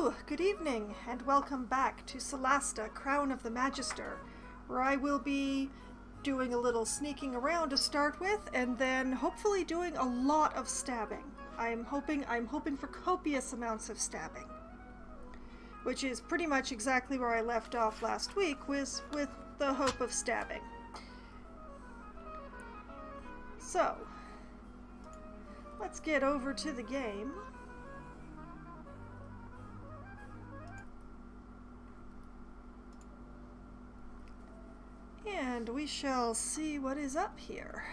Hello, good evening, and welcome back to Solasta, Crown of the Magister, where I will be doing a little sneaking around to start with, and then hopefully doing a lot of stabbing. I'm hoping for copious amounts of stabbing, which is pretty much exactly where I left off last week, was with the hope of stabbing. So, let's get over to the game. And we shall see what is up here.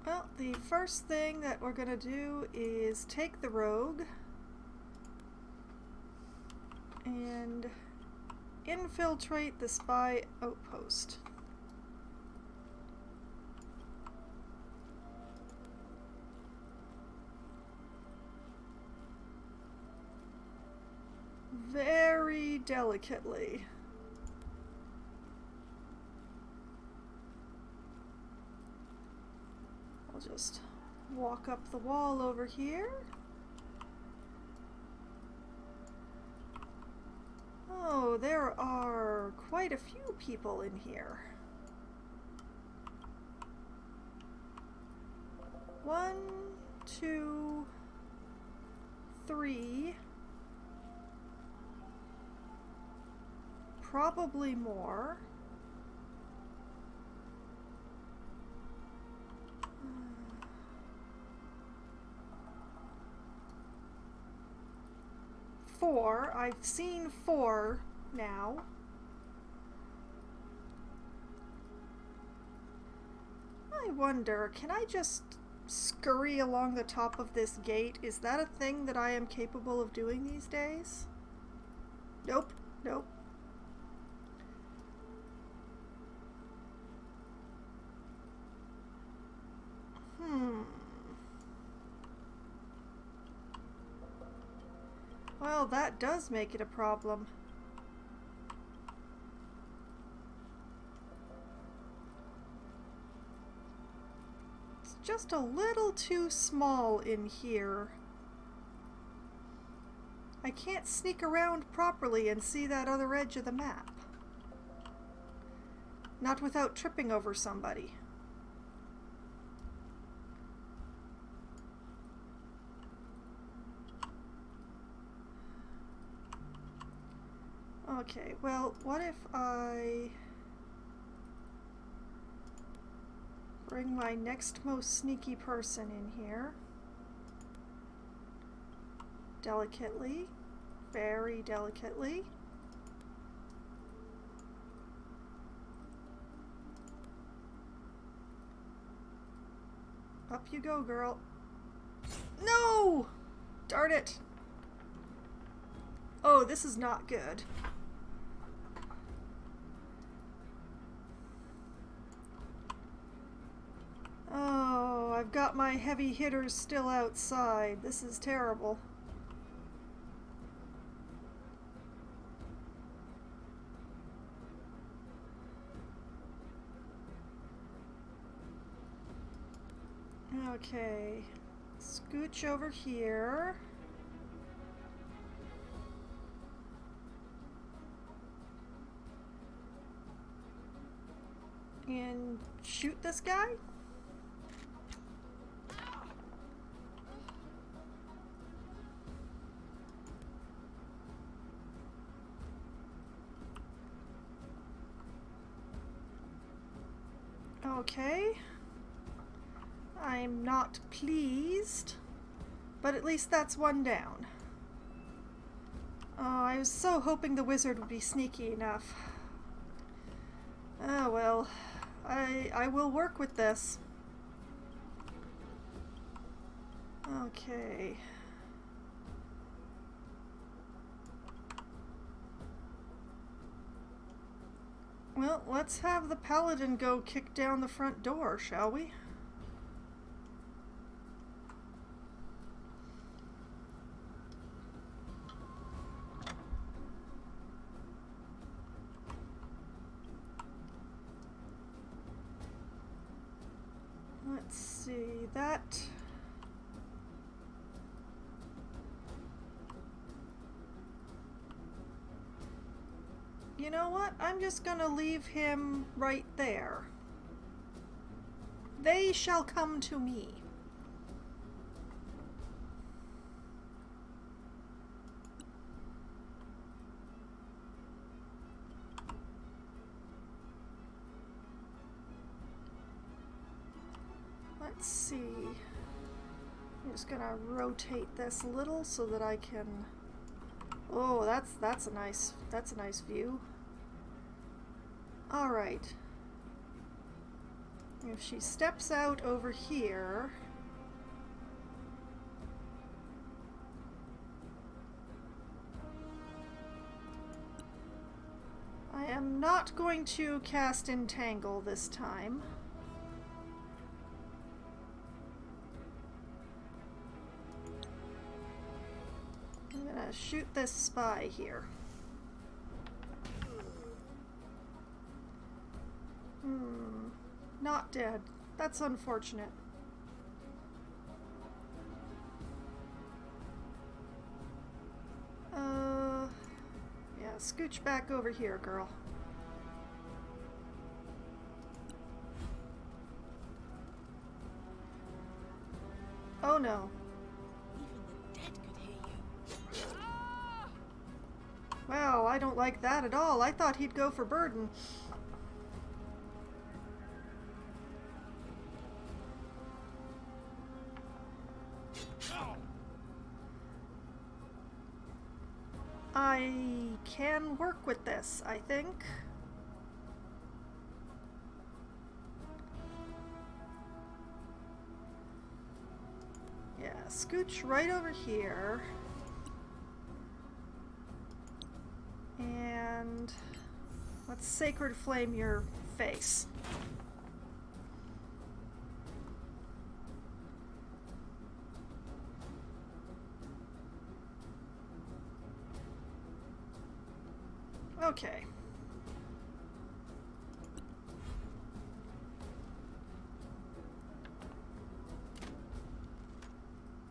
Well, the first thing that we're going to do is take the rogue and infiltrate the spy outpost. Very delicately. I'll just walk up the wall over here. Oh, there are quite a few people in here. 1, 2, 3. Probably more. Four. I've seen 4 now. I wonder, can I just scurry along the top of this gate? Is that a thing that I am capable of doing these days? Nope. Nope. Well, that does make it a problem. It's just a little too small in here. I can't sneak around properly and see that other edge of the map. Not without tripping over somebody. Okay, well, what if I bring my next most sneaky person in here? Delicately, very delicately. Up you go, girl. No! Darn it! Oh, this is not good. Oh, I've got my heavy hitters still outside. This is terrible. Okay, scooch over here. And shoot this guy? Okay. I'm not pleased, but at least that's one down. Oh, I was so hoping the wizard would be sneaky enough. Oh well, I will work with this. Okay. Well, let's have the paladin go kick down the front door, shall we? Let's see, that... You know what? I'm just gonna leave him right there. They shall come to me. Let's see. I'm just gonna rotate this a little so that I can... Oh, that's a nice view. All right. If she steps out over here, I am not going to cast Entangle this time. I'm gonna shoot this spy here. Not dead. That's unfortunate. Yeah, scooch back over here, girl. Oh no. Even the dead could hear you. Well, I don't like that at all. I thought he'd go for burden. I can work with this, I think. Yeah, scooch right over here. And let's Sacred Flame your face. Okay.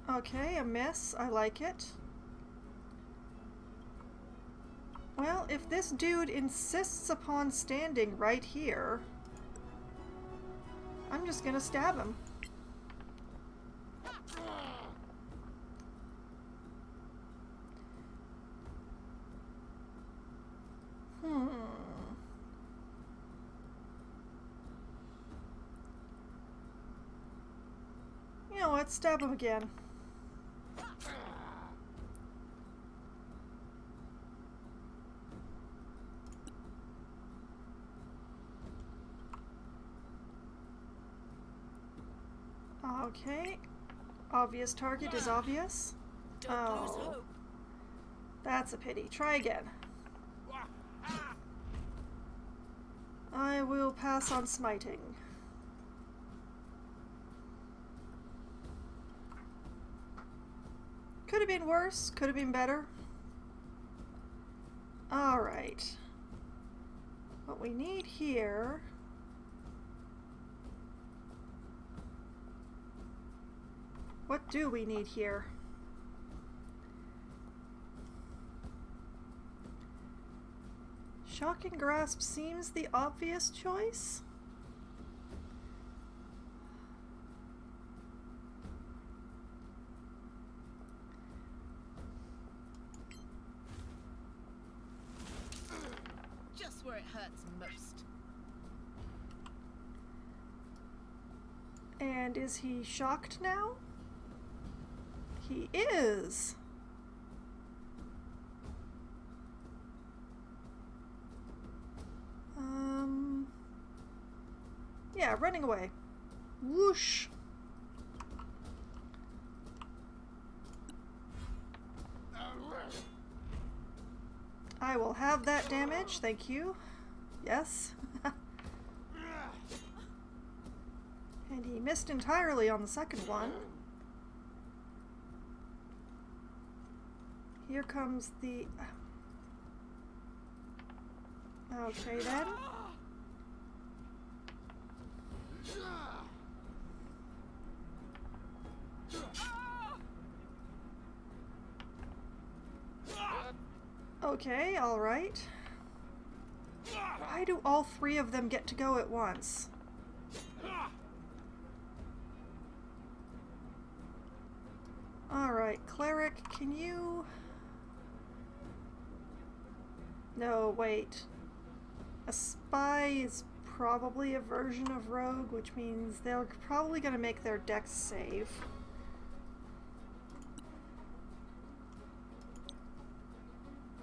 Okay, a miss. I like it. Well, if this dude insists upon standing right here, I'm just gonna stab him. You know what? Stab him again. Okay. Obvious target is obvious. Don't lose hope. That's a pity. Try again. I will pass on smiting. Could have been worse, could have been better. Alright. What we need here... What do we need here? Shocking Grasp seems the obvious choice. Just where it hurts most. And is he shocked now? He is. Yeah, running away. Whoosh. I will have that damage, thank you. Yes. And he missed entirely on the second one. Here comes the... Okay, then. Okay, alright. Why do all three of them get to go at once? Alright, cleric, can you... No, wait. A spy is probably a version of rogue, which means they're probably going to make their dex save.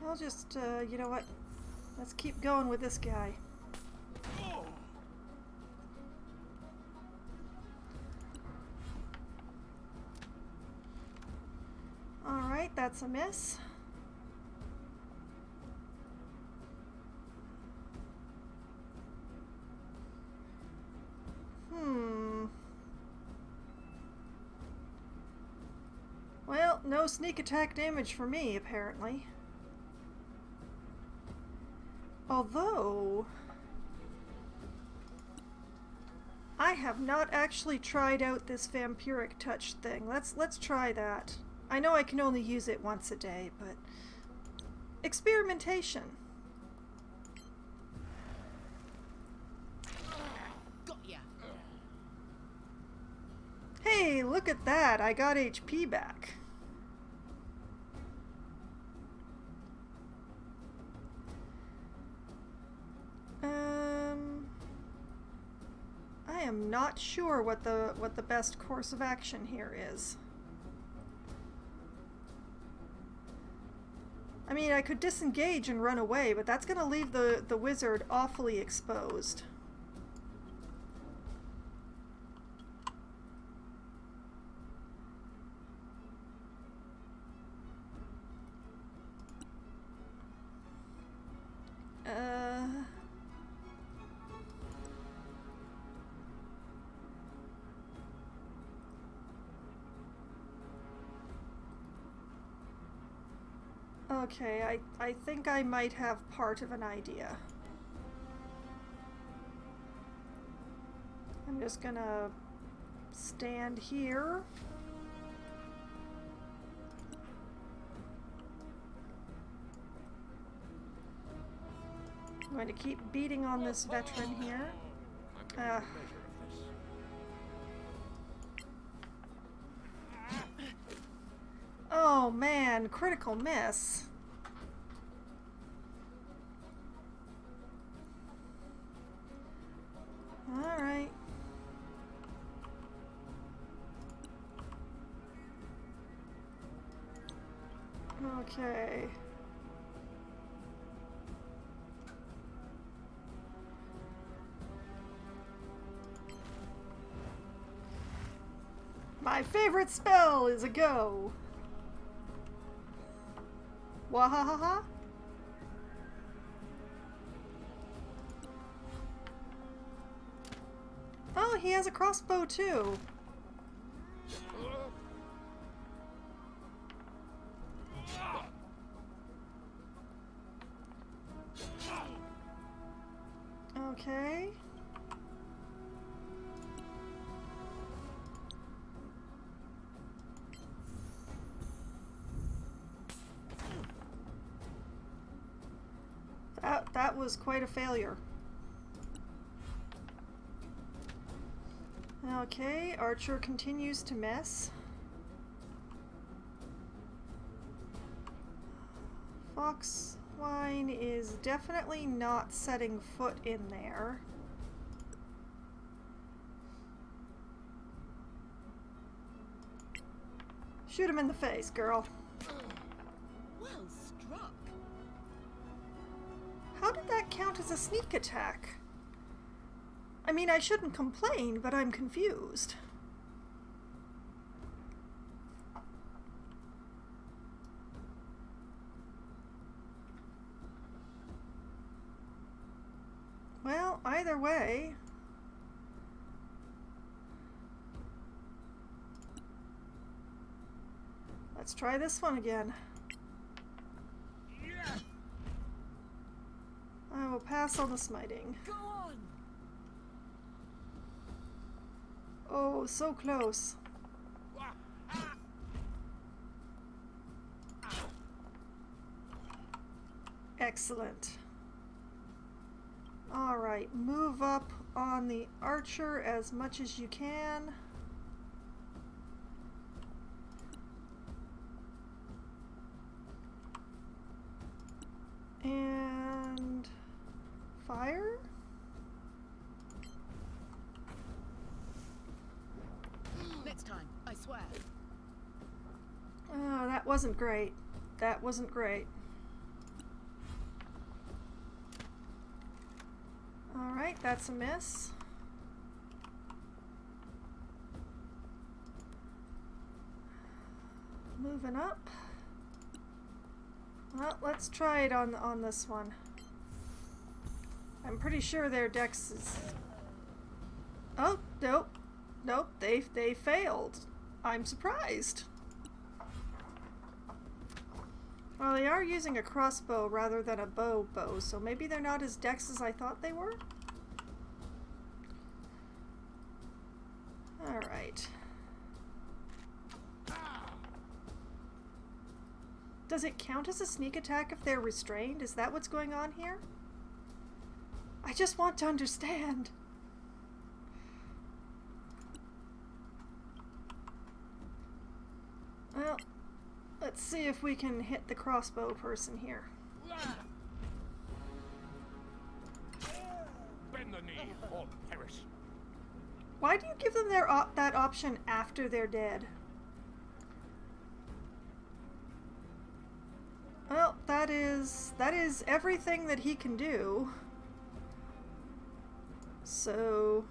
I'll just, you know what? Let's keep going with this guy. Alright, that's a miss. Well, no sneak attack damage for me, apparently. Although... I have not actually tried out this vampiric touch thing. Let's try that. I know I can only use it once a day, but... experimentation. Got ya. Hey, look at that! I got HP back. I am not sure what the best course of action here is. I mean, I could disengage and run away, but that's going to leave the wizard awfully exposed. Okay, I think I might have part of an idea. I'm just gonna stand here. I'm going to keep beating on this veteran here. Oh man, critical miss. Alright. Okay. My favorite spell is a go. Wahahaha. Oh, he has a crossbow too. Okay. That was quite a failure. Okay, Archer continues to miss. Foxwine is definitely not setting foot in there. Shoot him in the face, girl. Well struck. How did that count as a sneak attack? I mean, I shouldn't complain, but I'm confused. Well, either way... Let's try this one again. I will pass on the smiting. Go on. Oh, so close. Excellent. Alright, move up on the archer as much as you can. And fire? Next time, I swear. Oh, that wasn't great. That wasn't great. Alright, that's a miss. Moving up. Well, let's try it on this one. I'm pretty sure their dex is... Oh, nope. Nope, they failed. I'm surprised. Well, they are using a crossbow rather than a bow, so maybe they're not as dex as I thought they were? Alright. Does it count as a sneak attack if they're restrained? Is that what's going on here? I just want to understand. Well, let's see if we can hit the crossbow person here. Bend the knee or perish. Why do you give them that option after they're dead? Well, that is everything that he can do. So...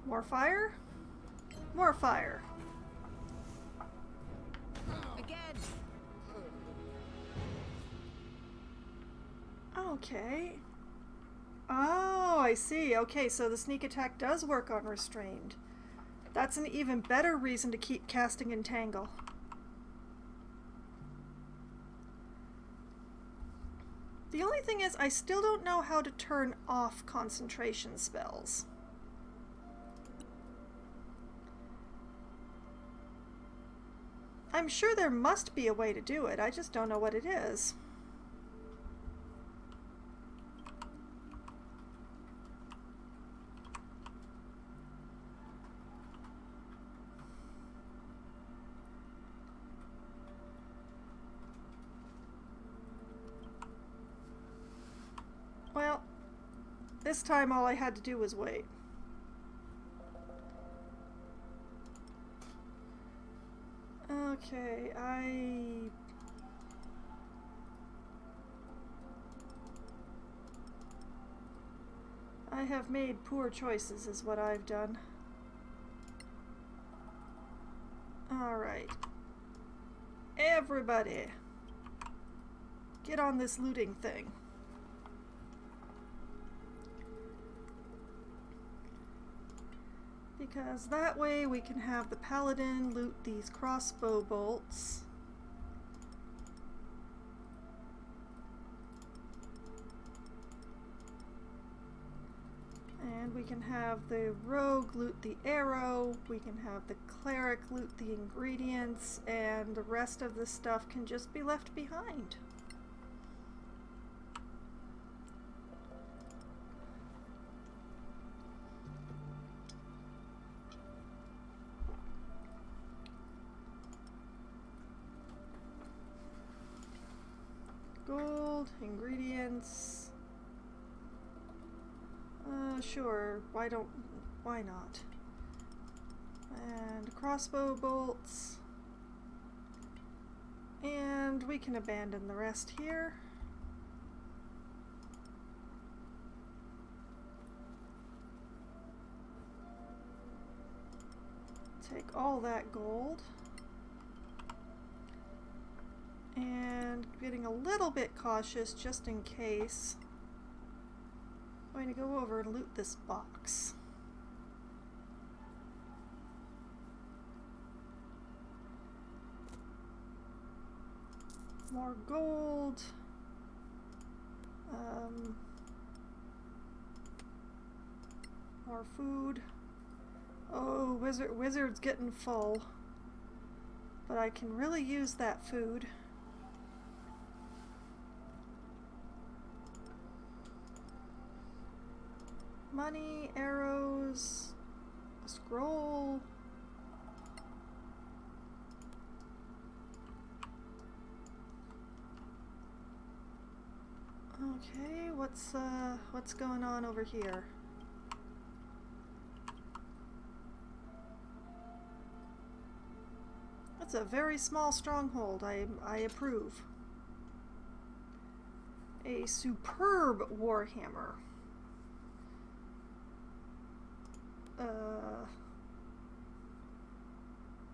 More fire? More fire. Again. Okay. Oh, I see. Okay, so the sneak attack does work on restrained. That's an even better reason to keep casting Entangle. The only thing is, I still don't know how to turn off concentration spells. I'm sure there must be a way to do it, I just don't know what it is. Well, this time all I had to do was wait. Okay, I have made poor choices is what I've done. Alright. Everybody, get on this looting thing. Because that way we can have the paladin loot these crossbow bolts. And we can have the rogue loot the arrow, we can have the cleric loot the ingredients, and the rest of the stuff can just be left behind. Gold, ingredients. Sure, why not? And crossbow bolts. And we can abandon the rest here. Take all that gold. And getting a little bit cautious just in case. I'm going to go over and loot this box. More gold. More food. Oh, wizard's getting full. But I can really use that food. Money, arrows, a scroll. Okay, what's going on over here? That's a very small stronghold. I approve. A superb warhammer.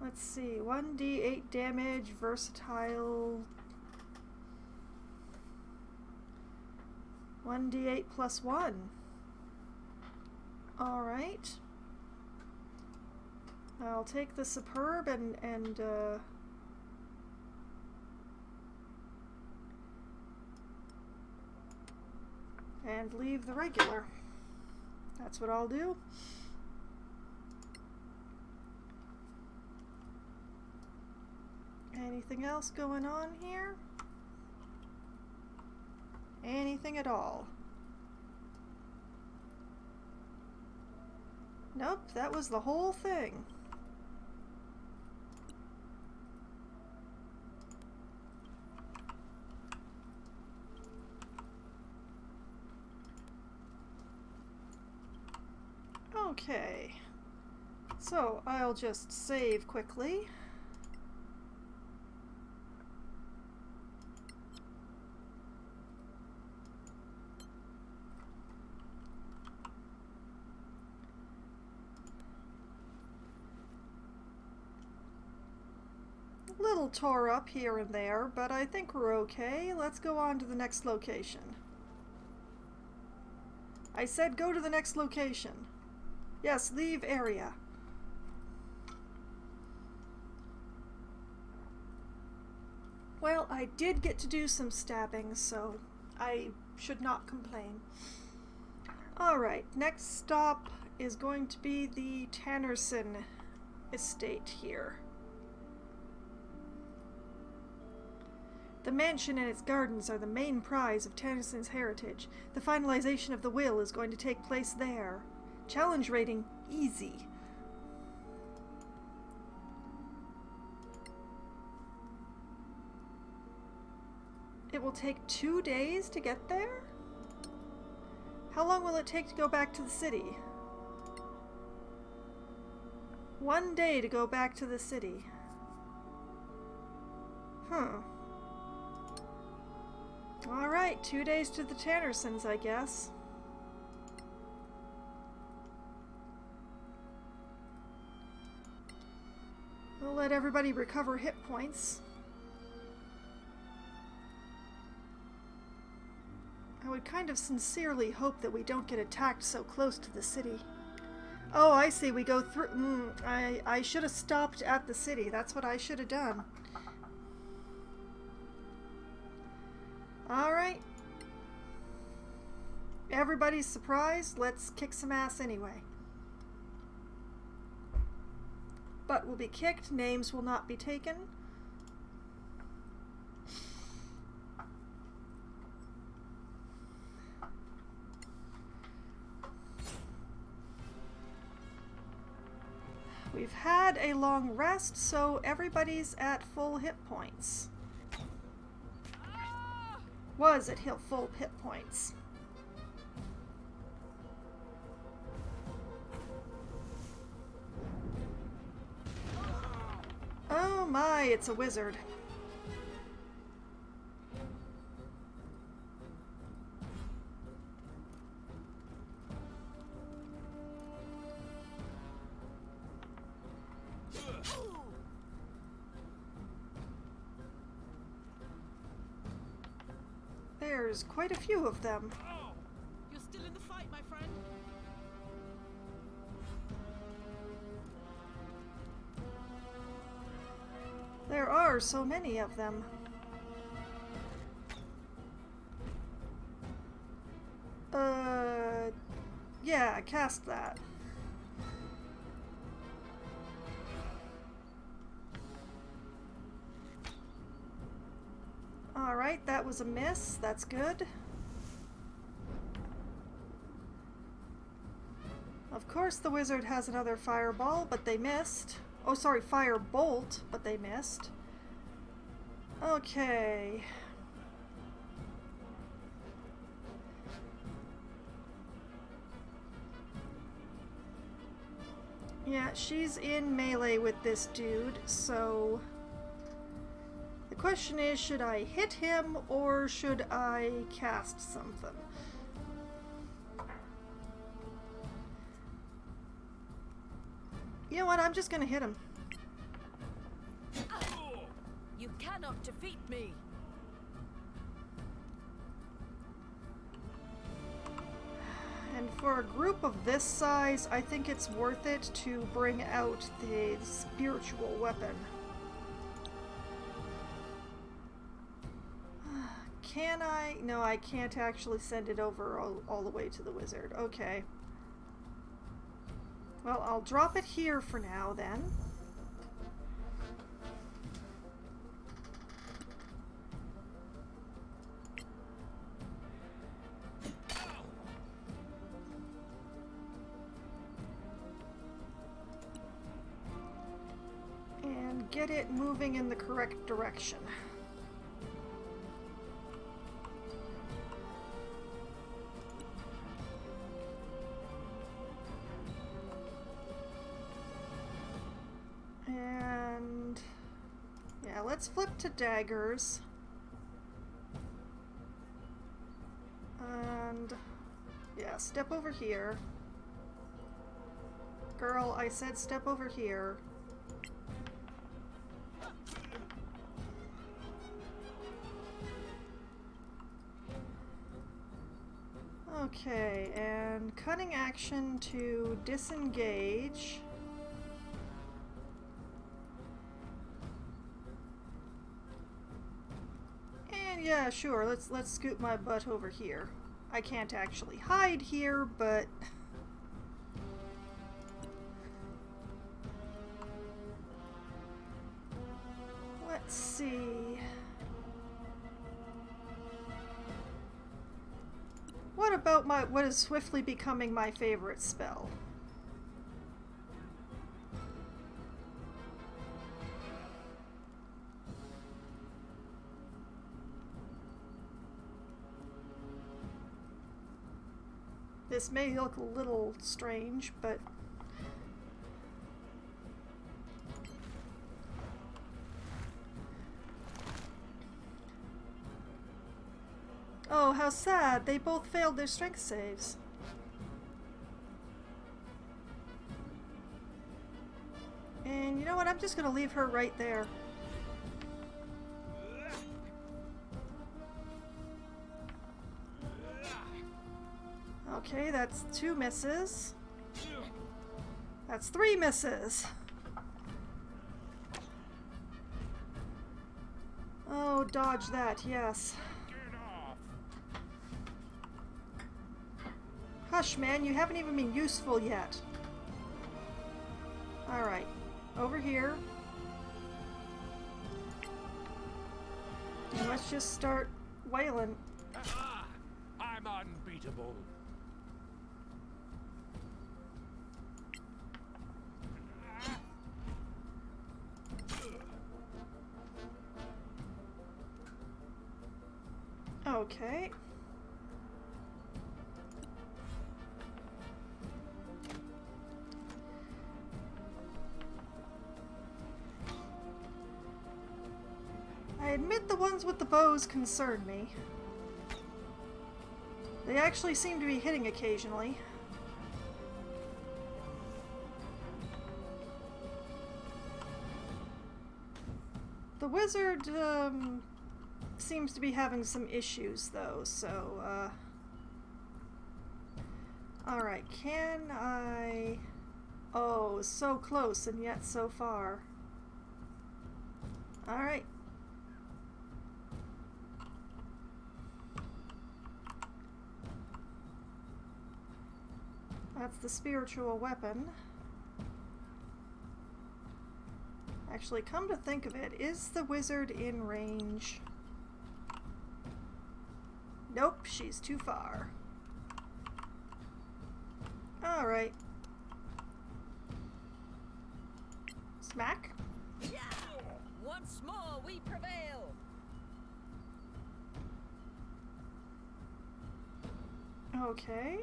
Let's see. 1d8 damage, versatile. 1d8 plus 1. Alright. I'll take the superb and leave the regular. That's what I'll do. Anything else going on here? Anything at all? Nope, that was the whole thing. Okay, so I'll just save quickly. A little tore up here and there, but I think we're okay. Let's go on to the next location. I said go to the next location. Yes, leave area. Well, I did get to do some stabbing, so I should not complain. Alright, next stop is going to be the Tannerson Estate here. The mansion and its gardens are the main prize of Tannerson's heritage. The finalization of the will is going to take place there. Challenge rating, easy. It will take 2 days to get there? How long will it take to go back to the city? 1 day to go back to the city. Alright, 2 days to the Tannersons, I guess. We'll let everybody recover hit points. I would kind of sincerely hope that we don't get attacked so close to the city. Oh, I see. We go through... I should have stopped at the city. That's what I should have done. Alright. Everybody's surprised. Let's kick some ass anyway. Butt will be kicked. Names will not be taken. We've had a long rest, so everybody's at full hit points. Was at full hit points. Oh my, it's a wizard. There's quite a few of them. You're still in the fight, my friend. There are so many of them. Yeah, cast that. Alright, that was a miss. That's good. Of course the wizard has another fireball, but they missed. Oh, sorry, firebolt, but they missed. Okay. Yeah, she's in melee with this dude, so the question is, should I hit him or should I cast something? You know what, I'm just gonna hit him. You cannot defeat me. And for a group of this size, I think it's worth it to bring out the spiritual weapon. Can I? No, I can't actually send it over all the way to the wizard. Okay. Well, I'll drop it here for now then. And get it moving in the correct direction. And yeah, let's flip to daggers. And yeah, step over here. Girl, I said step over here. Okay, and cunning action to disengage. And yeah, sure, let's scoot my butt over here. I can't actually hide here, but let's see. What about what is swiftly becoming my favorite spell? This may look a little strange, but oh, how sad. They both failed their strength saves. And you know what? I'm just going to leave her right there. Okay, that's 2 misses. That's 3 misses. Oh, dodge that, yes. Get off! Hush, man, you haven't even been useful yet. Alright, over here. And let's just start wailing. Aha! I'm unbeatable. Okay. I admit the ones with the bows concern me. They actually seem to be hitting occasionally. The wizard, seems to be having some issues though, so alright, can I... Oh, so close and yet so far. Alright. That's the spiritual weapon. Actually, come to think of it, is the wizard in range? Nope, she's too far. Alright. Smack. Yeah! Once more we prevail! Okay.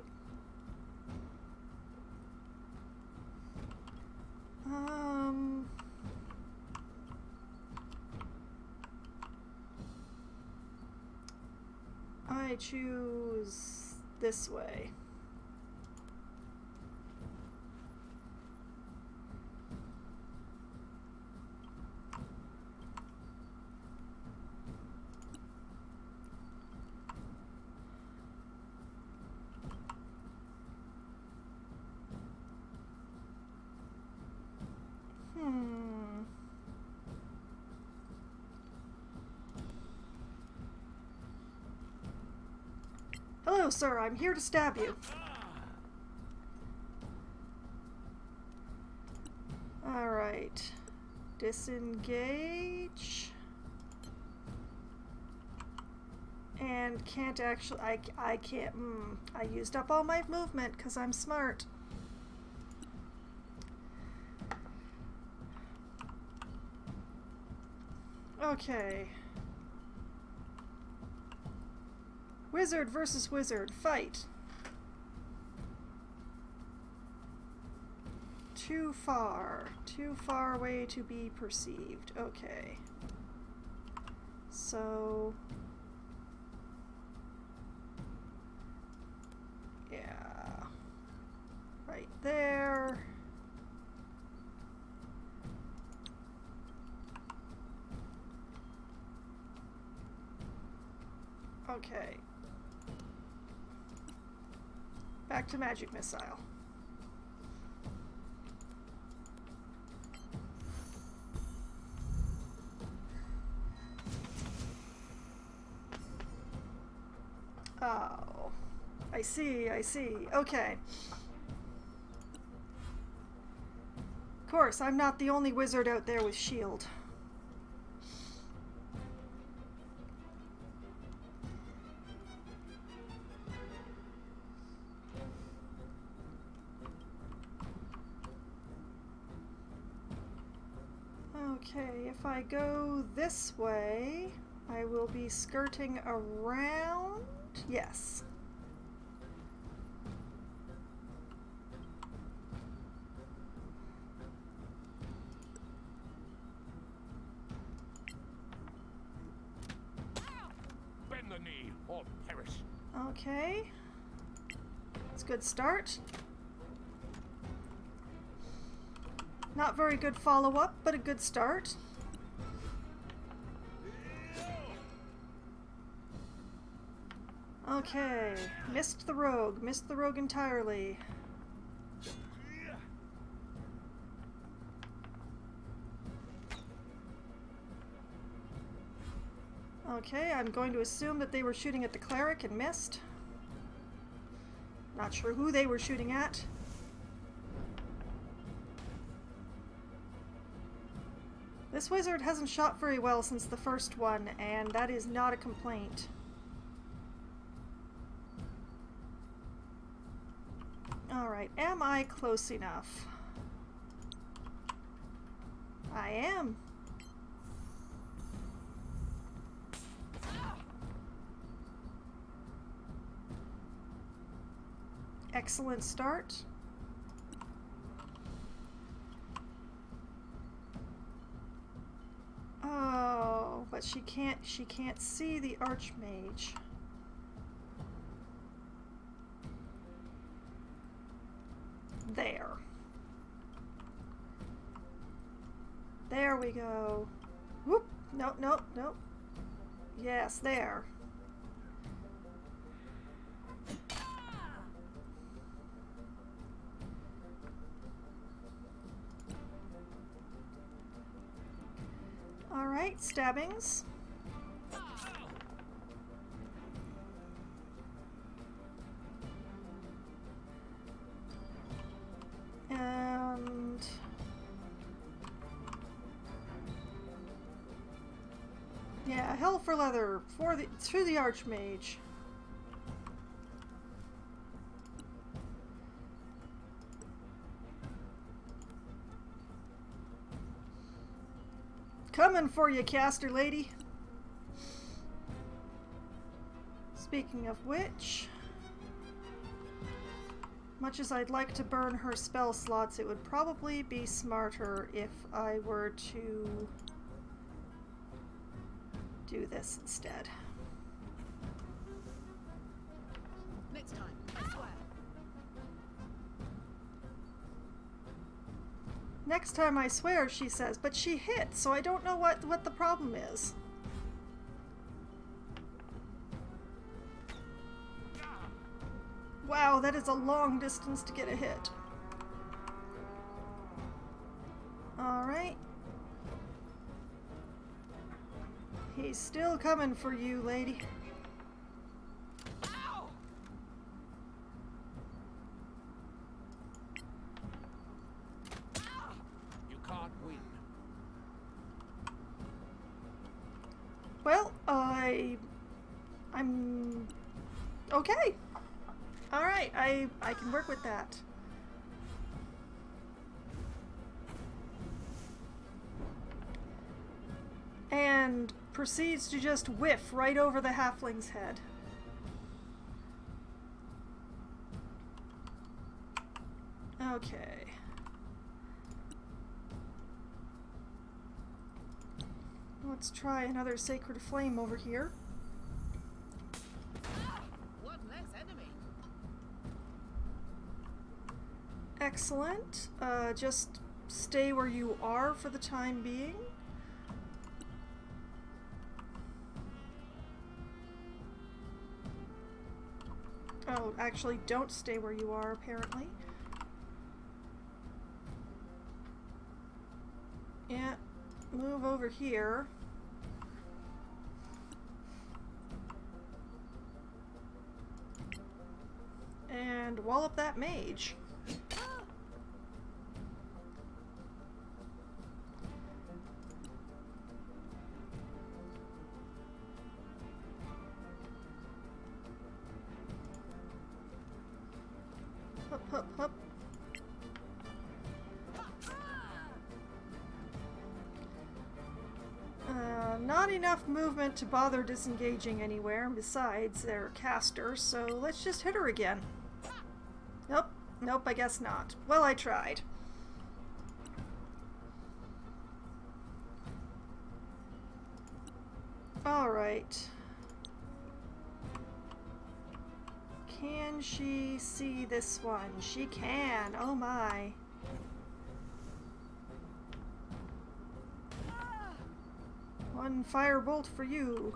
I choose this way. Hello, sir. I'm here to stab you. Alright. Disengage. And can't actually... I can't... I used up all my movement because I'm smart. Okay. Wizard versus wizard. Fight. Too far. Too far away to be perceived. Okay. So... yeah. Right there. Okay. Back to magic missile. Oh. I see, I see. Okay. Of course, I'm not the only wizard out there with shield. Okay, if I go this way, I will be skirting around. Yes. Bend the knee or perish. Okay. It's a good start. Not very good follow-up, but a good start. Okay. Missed the rogue. Missed the rogue entirely. Okay, I'm going to assume that they were shooting at the cleric and missed. Not sure who they were shooting at. This wizard hasn't shot very well since the first one, and that is not a complaint. Alright, am I close enough? I am. Excellent start. Oh, but she can't see the archmage. There. There we go. Whoop. Nope, nope, nope. Yes, there. Alright, stabbings. hell for leather to the Archmage. Coming for you, caster lady. Speaking of which, much as I'd like to burn her spell slots, it would probably be smarter if I were to do this instead. Next time, I swear. Next time I swear, she says, but she hit, so I don't know what the problem is. Wow, that is a long distance to get a hit. Alright. He's still coming for you, lady. Ow! You can't win. Well, I'm okay. Alright, I can work with that. And proceeds to just whiff right over the halfling's head. Okay. Let's try another Sacred Flame over here. One less enemy. Excellent. Just stay where you are for the time being. Oh, actually, don't stay where you are, apparently. Yeah, move over here. And wallop that mage. Hup, hup, hup. Not enough movement to bother disengaging anywhere. Besides, they're a caster, so let's just hit her again. Nope, nope, I guess not. Well, I tried. Alright. Can she see this one? She can. Oh my. One firebolt for you.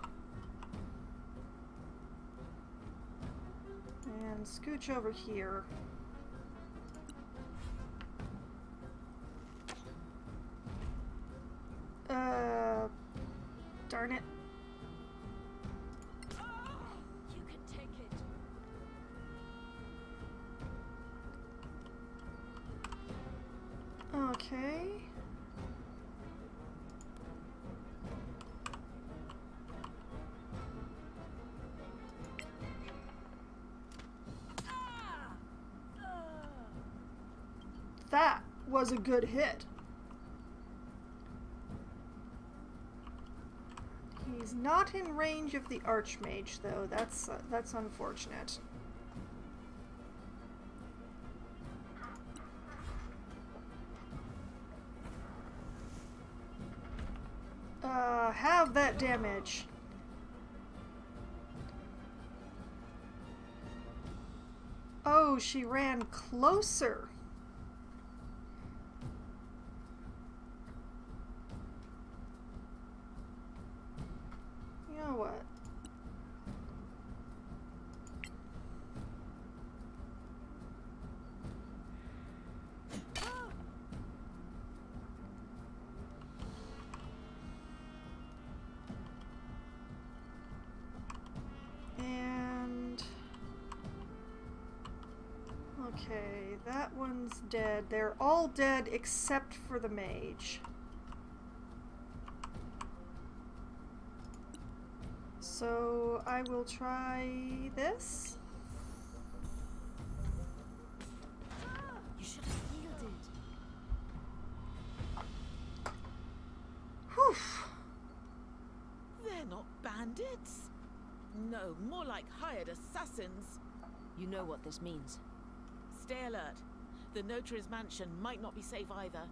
And scooch over here. Darn it. You can take it. Okay. That was a good hit. He's not in range of the Archmage, though. That's unfortunate. Have that damage. Oh, she ran closer. You know what? And okay, that one's dead. They're all dead except for the mage. So I will try this. You should have yielded. Whew. They're not bandits. No, more like hired assassins. You know what this means. Stay alert. The notary's mansion might not be safe either.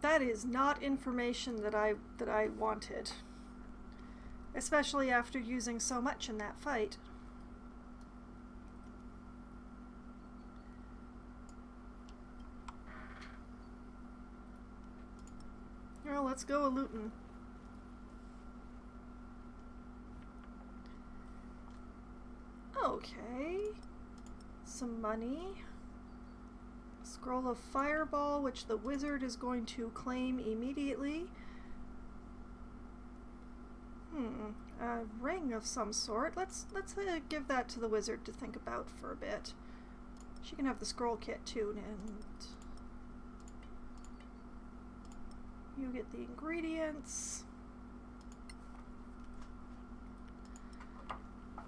That is not information that I wanted. Especially after using so much in that fight. Well, let's go a-lootin'. Okay. Some money. Scroll of Fireball, which the wizard is going to claim immediately. A ring of some sort. Let's give that to the wizard to think about for a bit. She can have the scroll kit too, and you get the ingredients.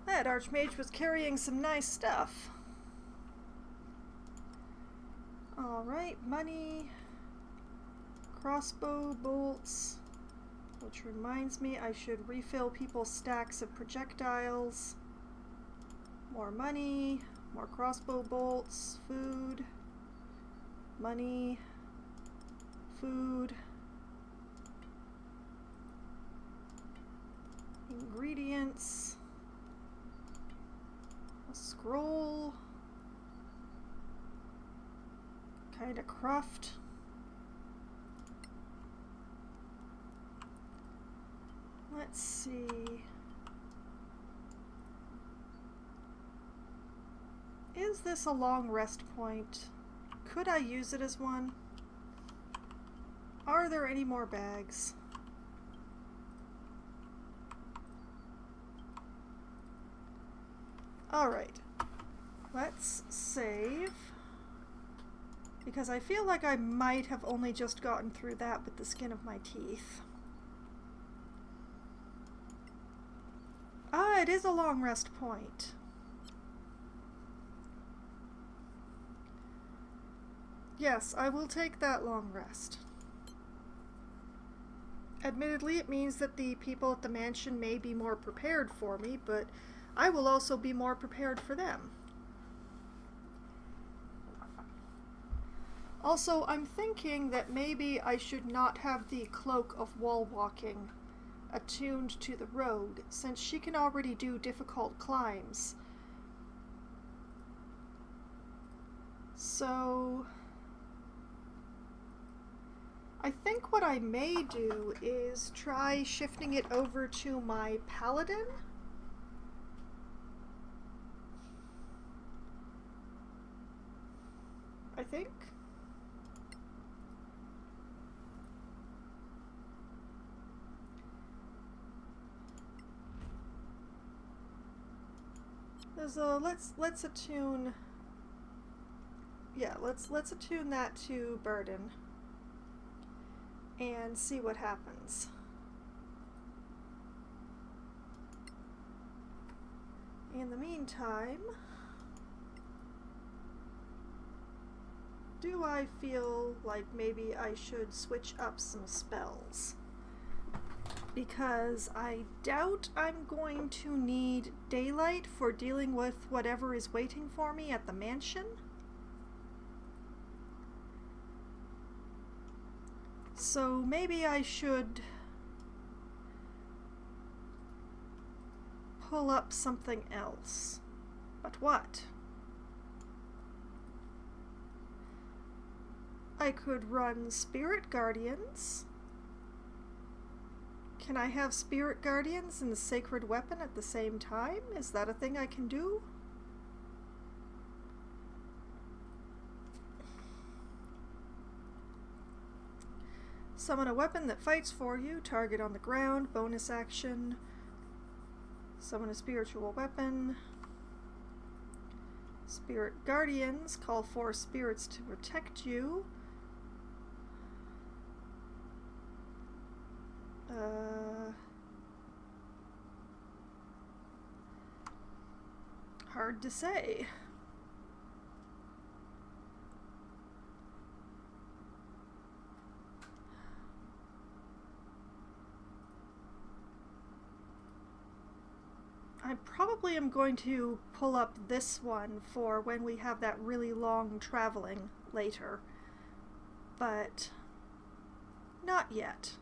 That archmage was carrying some nice stuff. Alright, money, crossbow bolts, which reminds me I should refill people's stacks of projectiles. More money, more crossbow bolts, food, money, food, ingredients, a scroll. Kind of cruft. Let's see. Is this a long rest point? Could I use it as one? Are there any more bags? Alright. Let's save. Because I feel like I might have only just gotten through that with the skin of my teeth. Ah, it is a long rest point. Yes, I will take that long rest. Admittedly, it means that the people at the mansion may be more prepared for me, but I will also be more prepared for them. Also, I'm thinking that maybe I should not have the Cloak of Wall Walking attuned to the rogue, since she can already do difficult climbs. So I think what I may do is try shifting it over to my Paladin. I think. There's a let's attune. Yeah, let's attune that to Burden and see what happens. In the meantime, do I feel like maybe I should switch up some spells? Because I doubt I'm going to need daylight for dealing with whatever is waiting for me at the mansion. So maybe I should pull up something else. But what? I could run Spirit Guardians. Can I have Spirit Guardians and the Sacred Weapon at the same time? Is that a thing I can do? Summon a weapon that fights for you, target on the ground, bonus action. Summon a spiritual weapon. Spirit Guardians, call for spirits to protect you. Hard to say. I probably am going to pull up this one for when we have that really long traveling later, but not yet.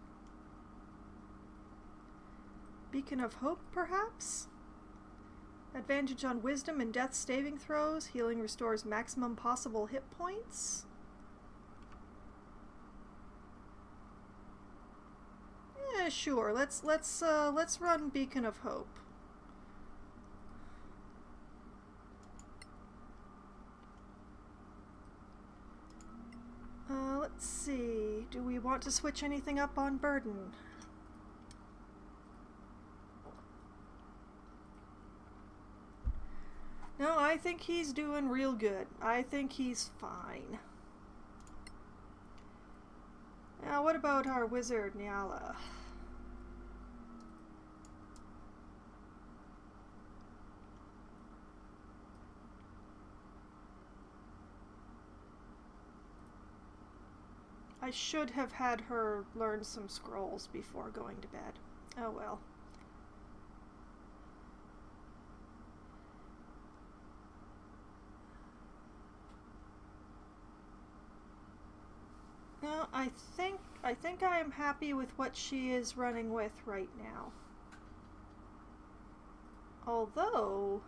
Beacon of Hope, perhaps? Advantage on Wisdom and Death saving throws. Healing restores maximum possible hit points. Yeah, sure. Let's run Beacon of Hope. Let's see. Do we want to switch anything up on Burden? No, I think he's doing real good. I think he's fine. Now, what about our wizard, Nyala? I should have had her learn some scrolls before going to bed. Oh well. No, I think I am happy with what she is running with right now. Although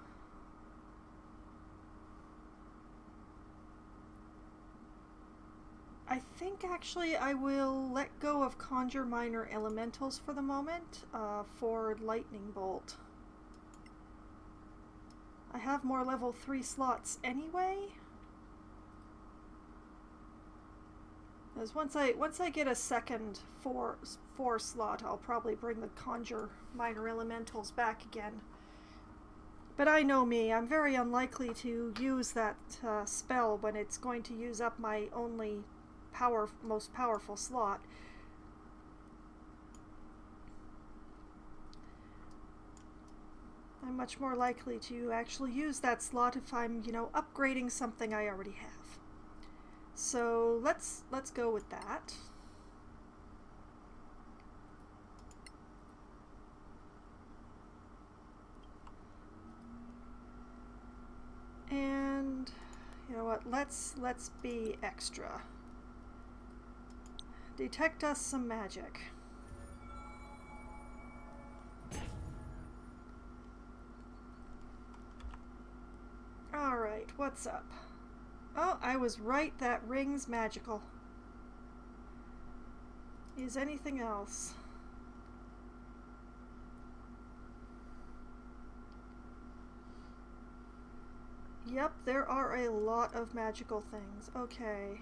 I think actually I will let go of Conjure Minor Elementals for the moment for Lightning Bolt. I have more level 3 slots anyway. As once I get a second four slot, I'll probably bring the Conjure Minor Elementals back again. But I know me, I'm very unlikely to use that spell when it's going to use up my only most powerful slot. I'm much more likely to actually use that slot if I'm, upgrading something I already have. So let's go with that. And you know what? Let's be extra. Detect us some magic. All right, what's up? Oh, I was right, that ring's magical. Is anything else? Yep, there are a lot of magical things. Okay.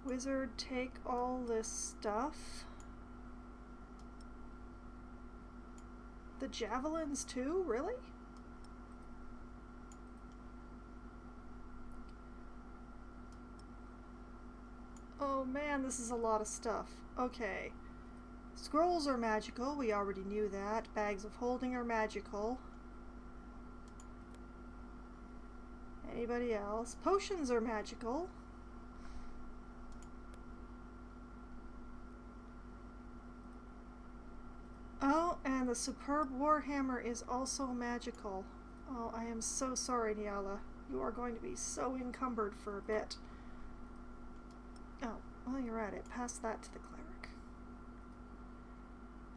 Wizard, take all this stuff. The javelins too? Really? Oh man, this is a lot of stuff. Okay. Scrolls are magical, we already knew that. Bags of holding are magical. Anybody else? Potions are magical. Oh, and the superb warhammer is also magical. Oh, I am so sorry, Nyala. You are going to be so encumbered for a bit. Oh, well, you're at it. Pass that to the cleric.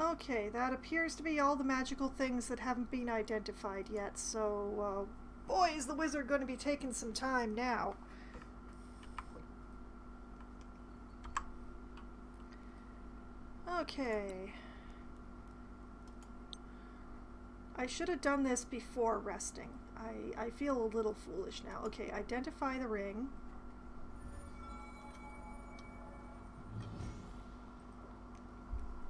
Okay, that appears to be all the magical things that haven't been identified yet, so, boy, is the wizard going to be taking some time now. Okay. I should have done this before resting. I feel a little foolish now. Okay, identify the ring.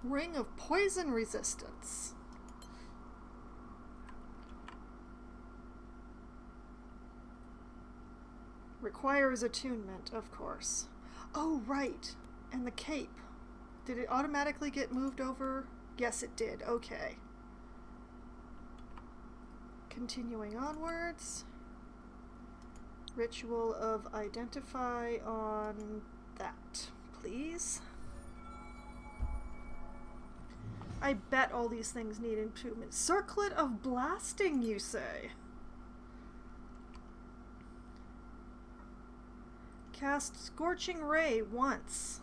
Ring of poison resistance. Requires attunement, of course. Oh, right. And the cape. Did it automatically get moved over? Yes, it did. Okay. Continuing onwards. Ritual of Identify on that, please. I bet all these things need improvement. Circlet of Blasting, you say? Cast Scorching Ray once.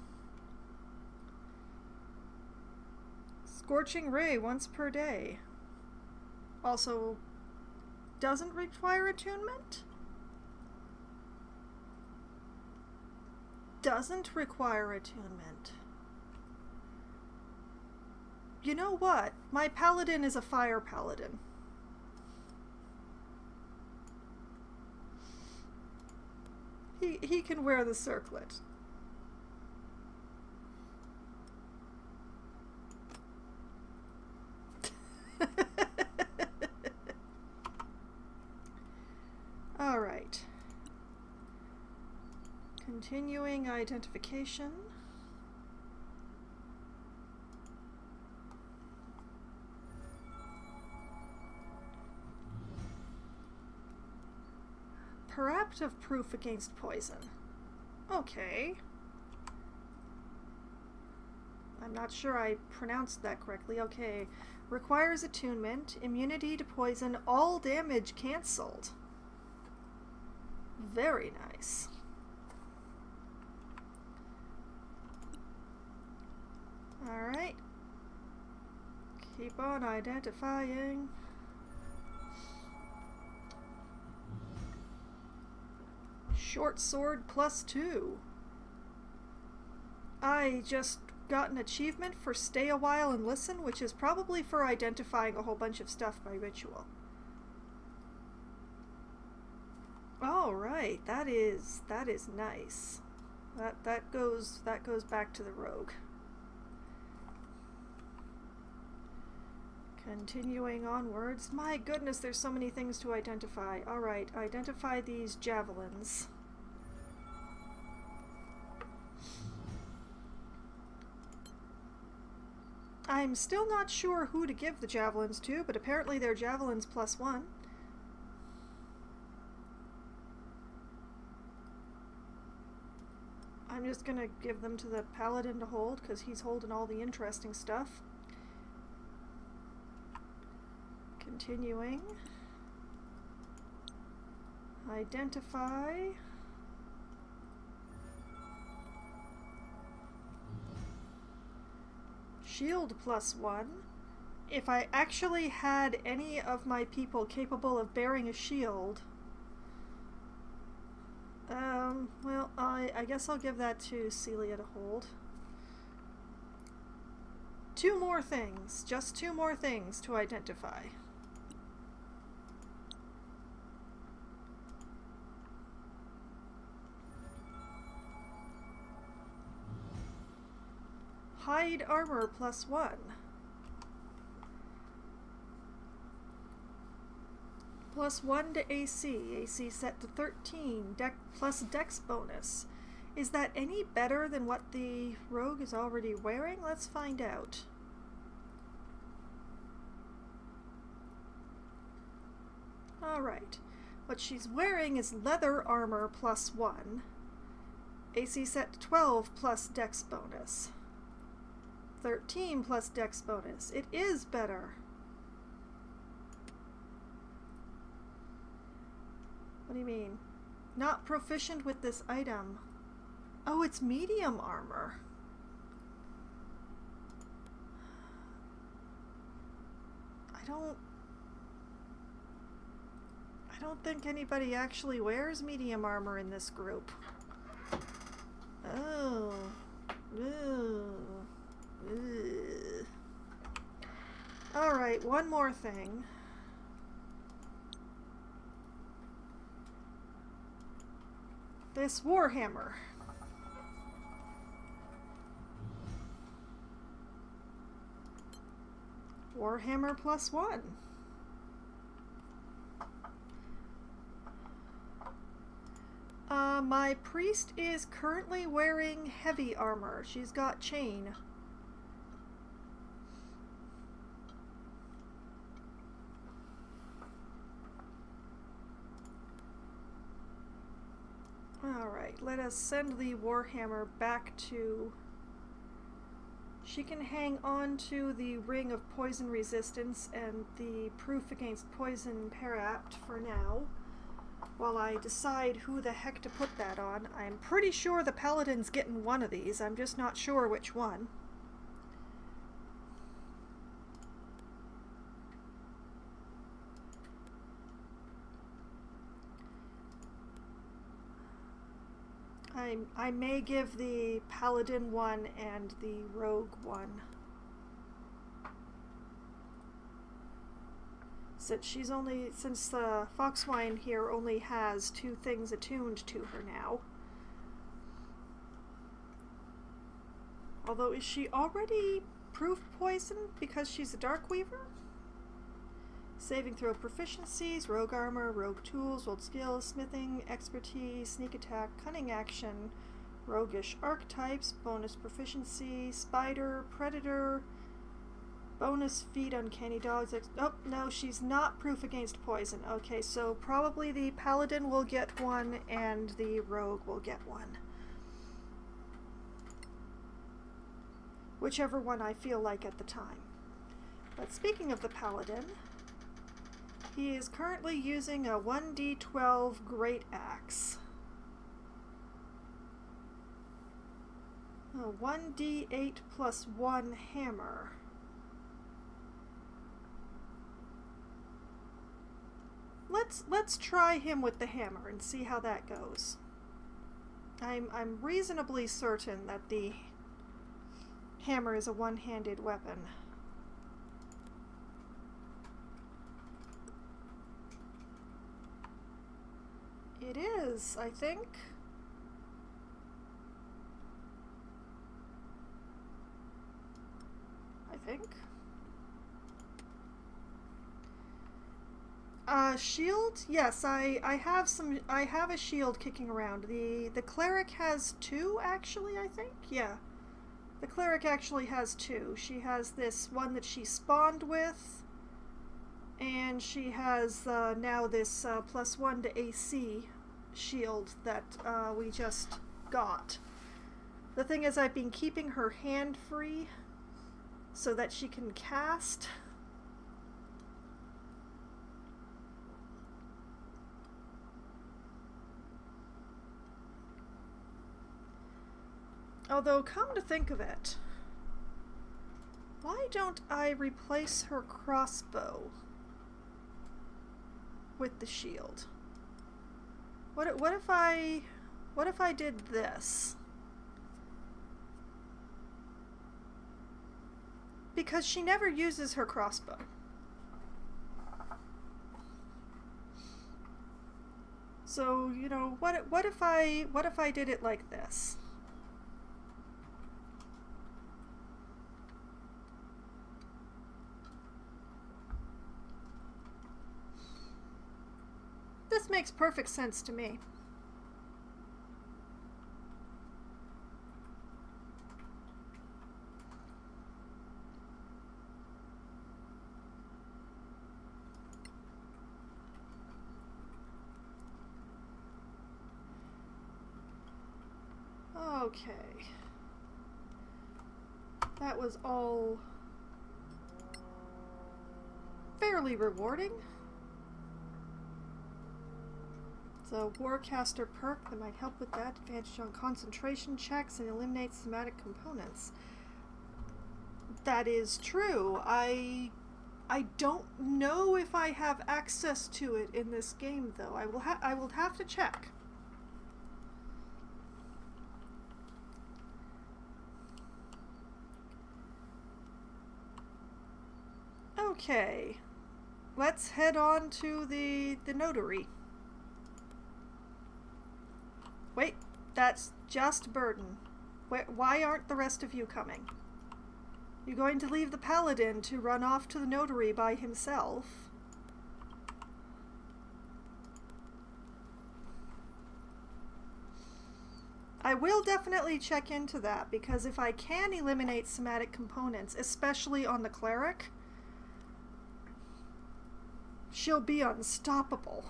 Scorching Ray once per day. Also, doesn't require attunement? Doesn't require attunement. You know what? My paladin is a fire paladin. He can wear the circlet. All right. Continuing identification. Proactive proof against poison. Okay. I'm not sure I pronounced that correctly. Okay. Requires attunement. Immunity to poison. All damage cancelled. Very nice. Alright. Keep on identifying. Short sword +2. I just got an achievement for Stay a While and Listen, which is probably for identifying a whole bunch of stuff by ritual. All right, that is nice. That goes back to the rogue. Continuing onwards. My goodness, there's so many things to identify. All right, identify these javelins. I'm still not sure who to give the javelins to, but apparently they're javelins +1. I'm just gonna give them to the paladin to hold, because he's holding all the interesting stuff. Continuing. Identify. Shield +1. If I actually had any of my people capable of bearing a shield, well, I guess I'll give that to Celia to hold. 2 more things. Just 2 more things to identify. Hide armor +1. +1 to AC. AC set to 13. Plus Dex bonus. Is that any better than what the rogue is already wearing? Let's find out. Alright. What she's wearing is leather armor +1. AC set to 12 plus Dex bonus. 13 plus Dex bonus. It is better. What do you mean? Not proficient with this item. Oh, it's medium armor. I don't think anybody actually wears medium armor in this group. Oh. Ew. Ugh. Alright, one more thing. This warhammer. Warhammer +1. My priest is currently wearing heavy armor. She's got chain. Alright, let us send the Warhammer back to... She can hang on to the Ring of Poison Resistance and the Proof Against Poison Parapt for now, while I decide who the heck to put that on. I'm pretty sure the Paladin's getting one of these, I'm just not sure which one. I may give the Paladin one and the Rogue one. Since the Foxwine here only has 2 things attuned to her now. Although, is she already proof poison because she's a Darkweaver? Saving throw proficiencies, rogue armor, rogue tools, rogue skills, smithing, expertise, sneak attack, cunning action, roguish archetypes, bonus proficiency, spider, predator, bonus feed, uncanny dogs. Oh, no, she's not proof against poison. Okay, so probably the Paladin will get one and the rogue will get one. Whichever one I feel like at the time. But speaking of the Paladin, he is currently using a 1d12 Great Axe. A 1d8 plus 1 hammer. Let's try him with the hammer and see how that goes. I'm reasonably certain that the hammer is a one-handed weapon. It is, I think. Shield? Yes, I have a shield kicking around. The cleric has 2, actually, I think? Yeah. The cleric actually has 2. She has this one that she spawned with, and she has now this +1 to AC shield that we just got. The thing is, I've been keeping her hand free so that she can cast. Although, come to think of it, why don't I replace her crossbow with the shield? What if I did this? Because she never uses her crossbow. So, you know, what if I did it like this? This makes perfect sense to me. Okay. That was all fairly rewarding. So, Warcaster perk that might help with that. Advantage on concentration checks and eliminates thematic components. That is true. I don't know if I have access to it in this game, though. I will have to check. Okay. Let's head on to the notary. Wait, that's just Burden. Why aren't the rest of you coming? You going to leave the Paladin to run off to the notary by himself? I will definitely check into that, because if I can eliminate somatic components, especially on the cleric, she'll be unstoppable.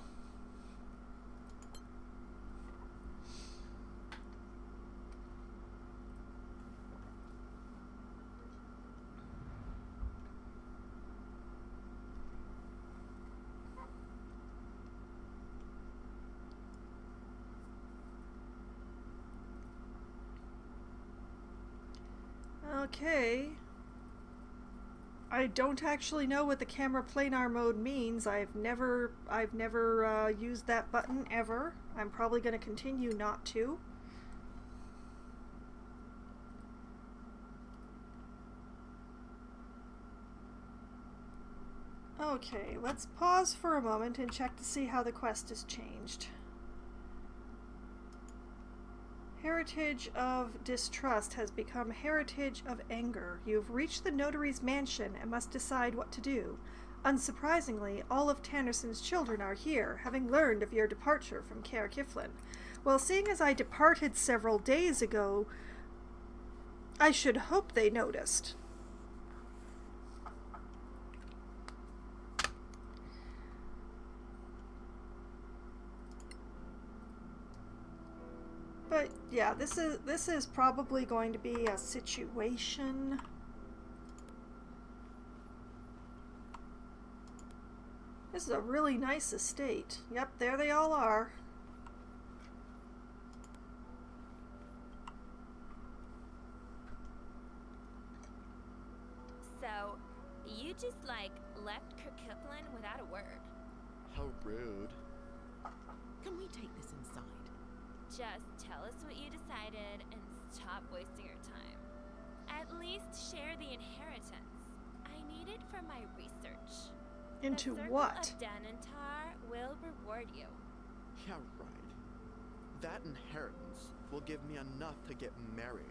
Okay. I don't actually know what the camera planar mode means. I've never used that button ever. I'm probably going to continue not to. Okay, let's pause for a moment and check to see how the quest has changed. Heritage of Distrust has become Heritage of Anger. You've reached the notary's mansion and must decide what to do. Unsurprisingly, all of Tannerson's children are here, having learned of your departure from Caer Kiflin. Well, seeing as I departed several days ago, I should hope they noticed. But yeah, this is probably going to be a situation. This is a really nice estate. Yep, there they all are. So, you just left Caer Kiflin without a word. How rude. Can we take this inside? Just tell us what you decided and stop wasting your time. At least share the inheritance. I need it for my research. Into the what? Circle of Danantar will reward you. Yeah, right. That inheritance will give me enough to get married.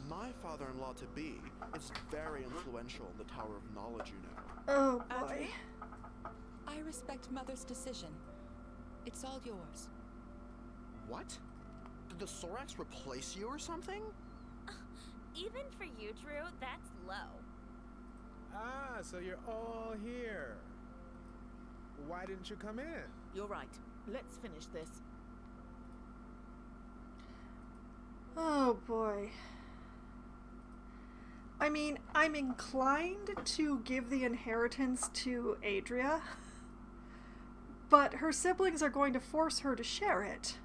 My father-in-law-to-be is very influential in the Tower of Knowledge, you know. Oh boy. I respect Mother's decision. It's all yours. What? Did the Sorax replace you or something? Even for you, Drew, that's low. Ah, so you're all here. Why didn't you come in? You're right. Let's finish this. Oh boy. I mean, I'm inclined to give the inheritance to Adria, but her siblings are going to force her to share it.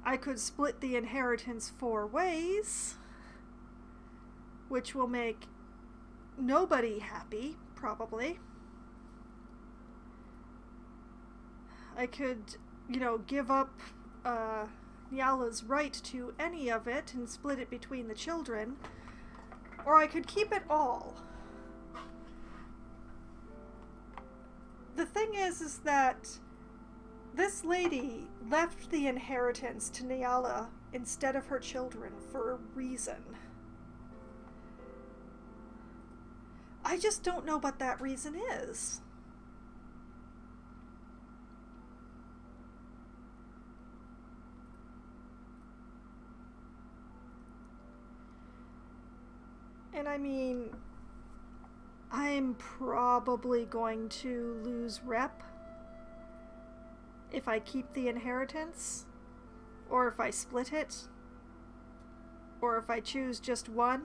I could split the inheritance 4 ways, which will make nobody happy, probably. I could, give up Nyala's right to any of it and split it between the children, or I could keep it all. The thing is that this lady left the inheritance to Nyala instead of her children for a reason. I just don't know what that reason is. And I mean, I'm probably going to lose rep if I keep the inheritance, or if I split it, or if I choose just one.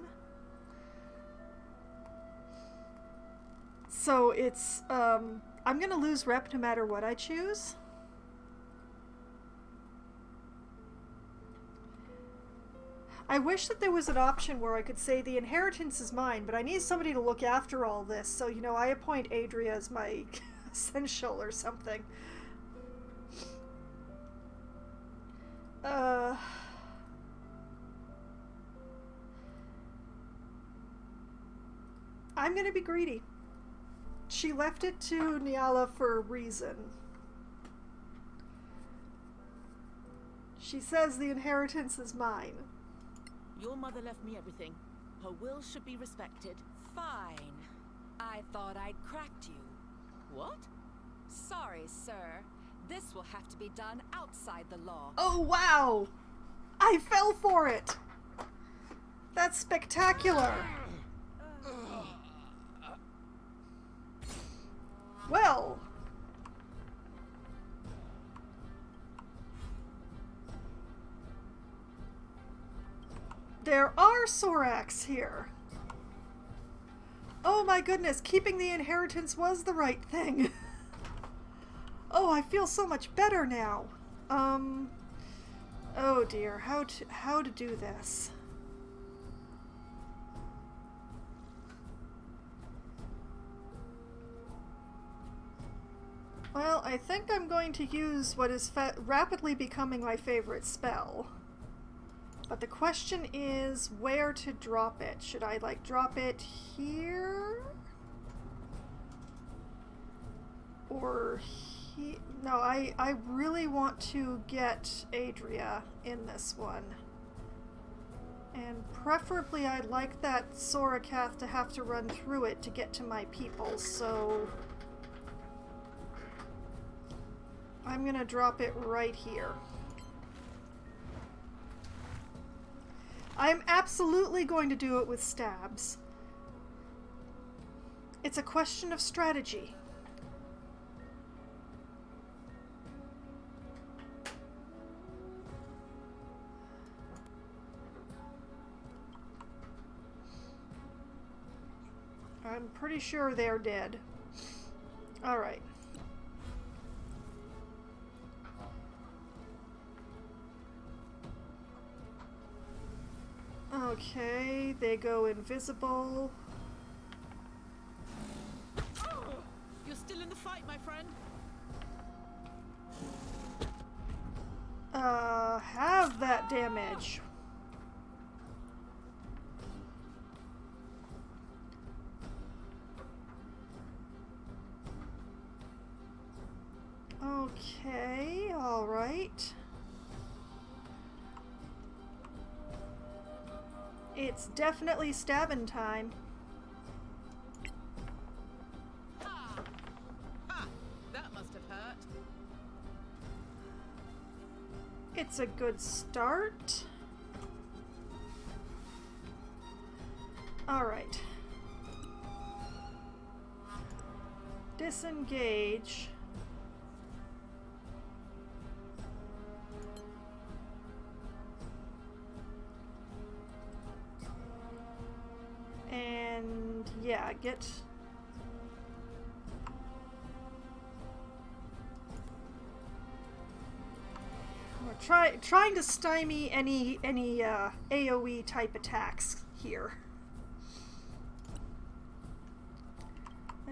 So it's, I'm gonna lose rep no matter what I choose. I wish that there was an option where I could say the inheritance is mine, but I need somebody to look after all this, so, I appoint Adria as my essential or something. I'm gonna be greedy. She left it to Nyala for a reason. She says the inheritance is mine. Your mother left me everything. Her will should be respected. Fine. I thought I'd cracked you. What? Sorry, sir. This will have to be done outside the law. Oh, wow! I fell for it! That's spectacular! Well... there are Sorax here. Oh my goodness, keeping the inheritance was the right thing. Oh, I feel so much better now. Oh dear, how to do this? Well, I think I'm going to use what is rapidly becoming my favorite spell. But the question is where to drop it. Should I, like, drop it here? Or he... No, I really want to get Adria in this one. And preferably I'd like that Sorakath to have to run through it to get to my people, so... I'm gonna drop it right here. I'm absolutely going to do it with stabs. It's a question of strategy. I'm pretty sure they're dead. Alright. Okay, they go invisible. You're still in the fight, my friend. Have that damage. Okay, alright. It's definitely stabbing time. Ha! Ha! That must have hurt. It's a good start. Alright. Disengage. And yeah, get... We're trying to stymie any AoE type attacks here.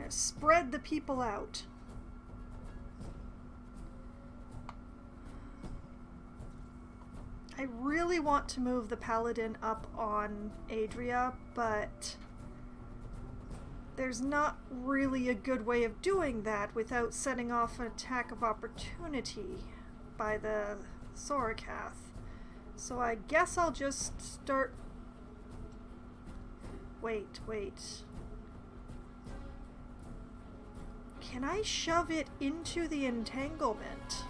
Spread the people out. I really want to move the paladin up on Adria, but there's not really a good way of doing that without setting off an attack of opportunity by the Sorakath. So I guess I'll just start... Wait. Can I shove it into the entanglement?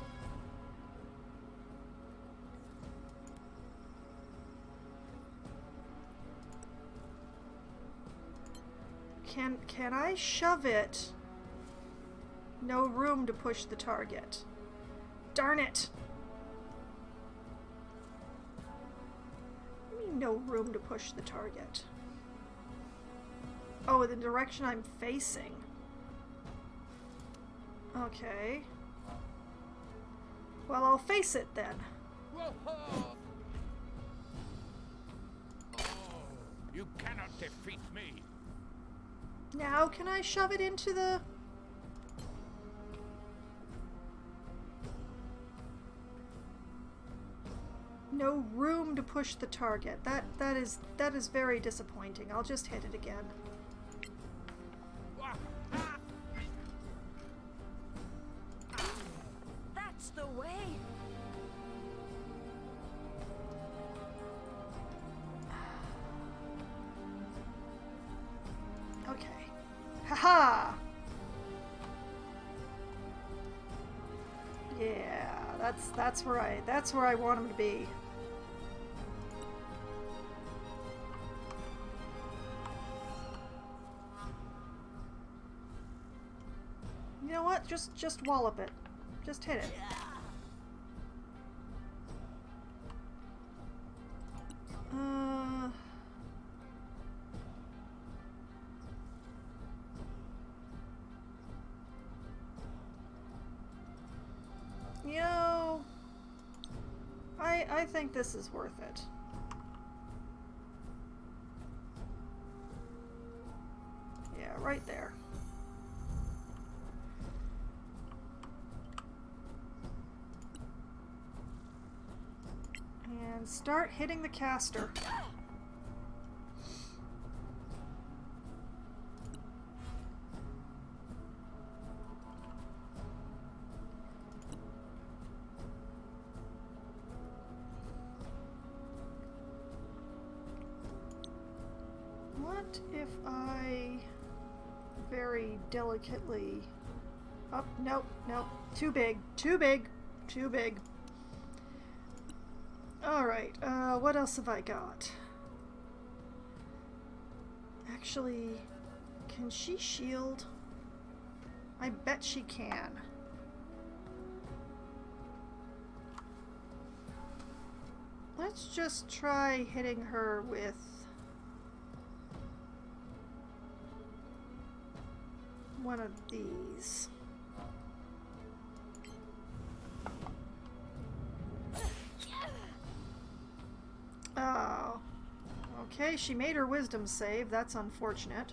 Can I shove it? No room to push the target. Darn it! What do you mean no room to push the target? Oh, the direction I'm facing. Okay. Well, I'll face it then. Oh, you cannot defeat me. Now, can I shove it into the... No room to push the target. That is very disappointing. I'll just hit it again. That's the way. Okay. Haha! Yeah, that's where I want him to be. You know what? Just wallop it. Just hit it. You know, I think this is worth it. Yeah, right there. And start hitting the caster. What if I very delicately... Oh, nope, nope. Too big, too big, too big. Alright, what else have I got? Actually, can she shield? I bet she can. Let's just try hitting her with... one of these. Oh. Okay, she made her wisdom save. That's unfortunate.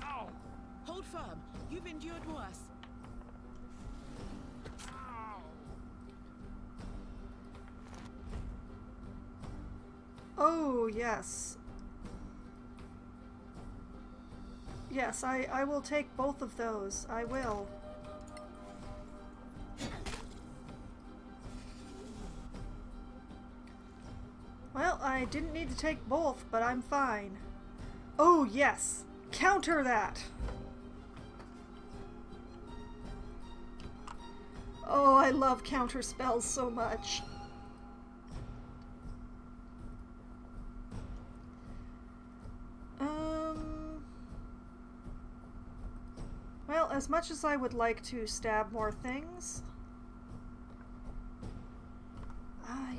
Ow! Hold firm. You've endured worse. Ow! Oh, yes. Yes, I will take both of those. I will. Well, I didn't need to take both, but I'm fine. Oh, yes! Counter that! Oh, I love counter spells so much. Well, as much as I would like to stab more things...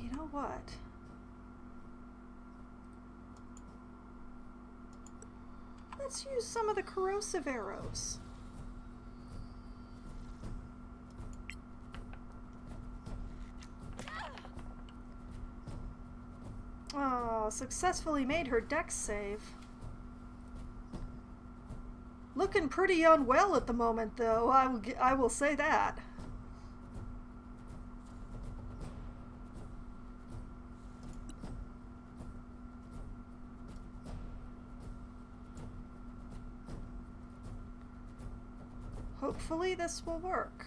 you know what? Let's use some of the corrosive arrows. Oh, successfully made her dex save. Looking pretty unwell at the moment, though. I will say that. Hopefully this will work.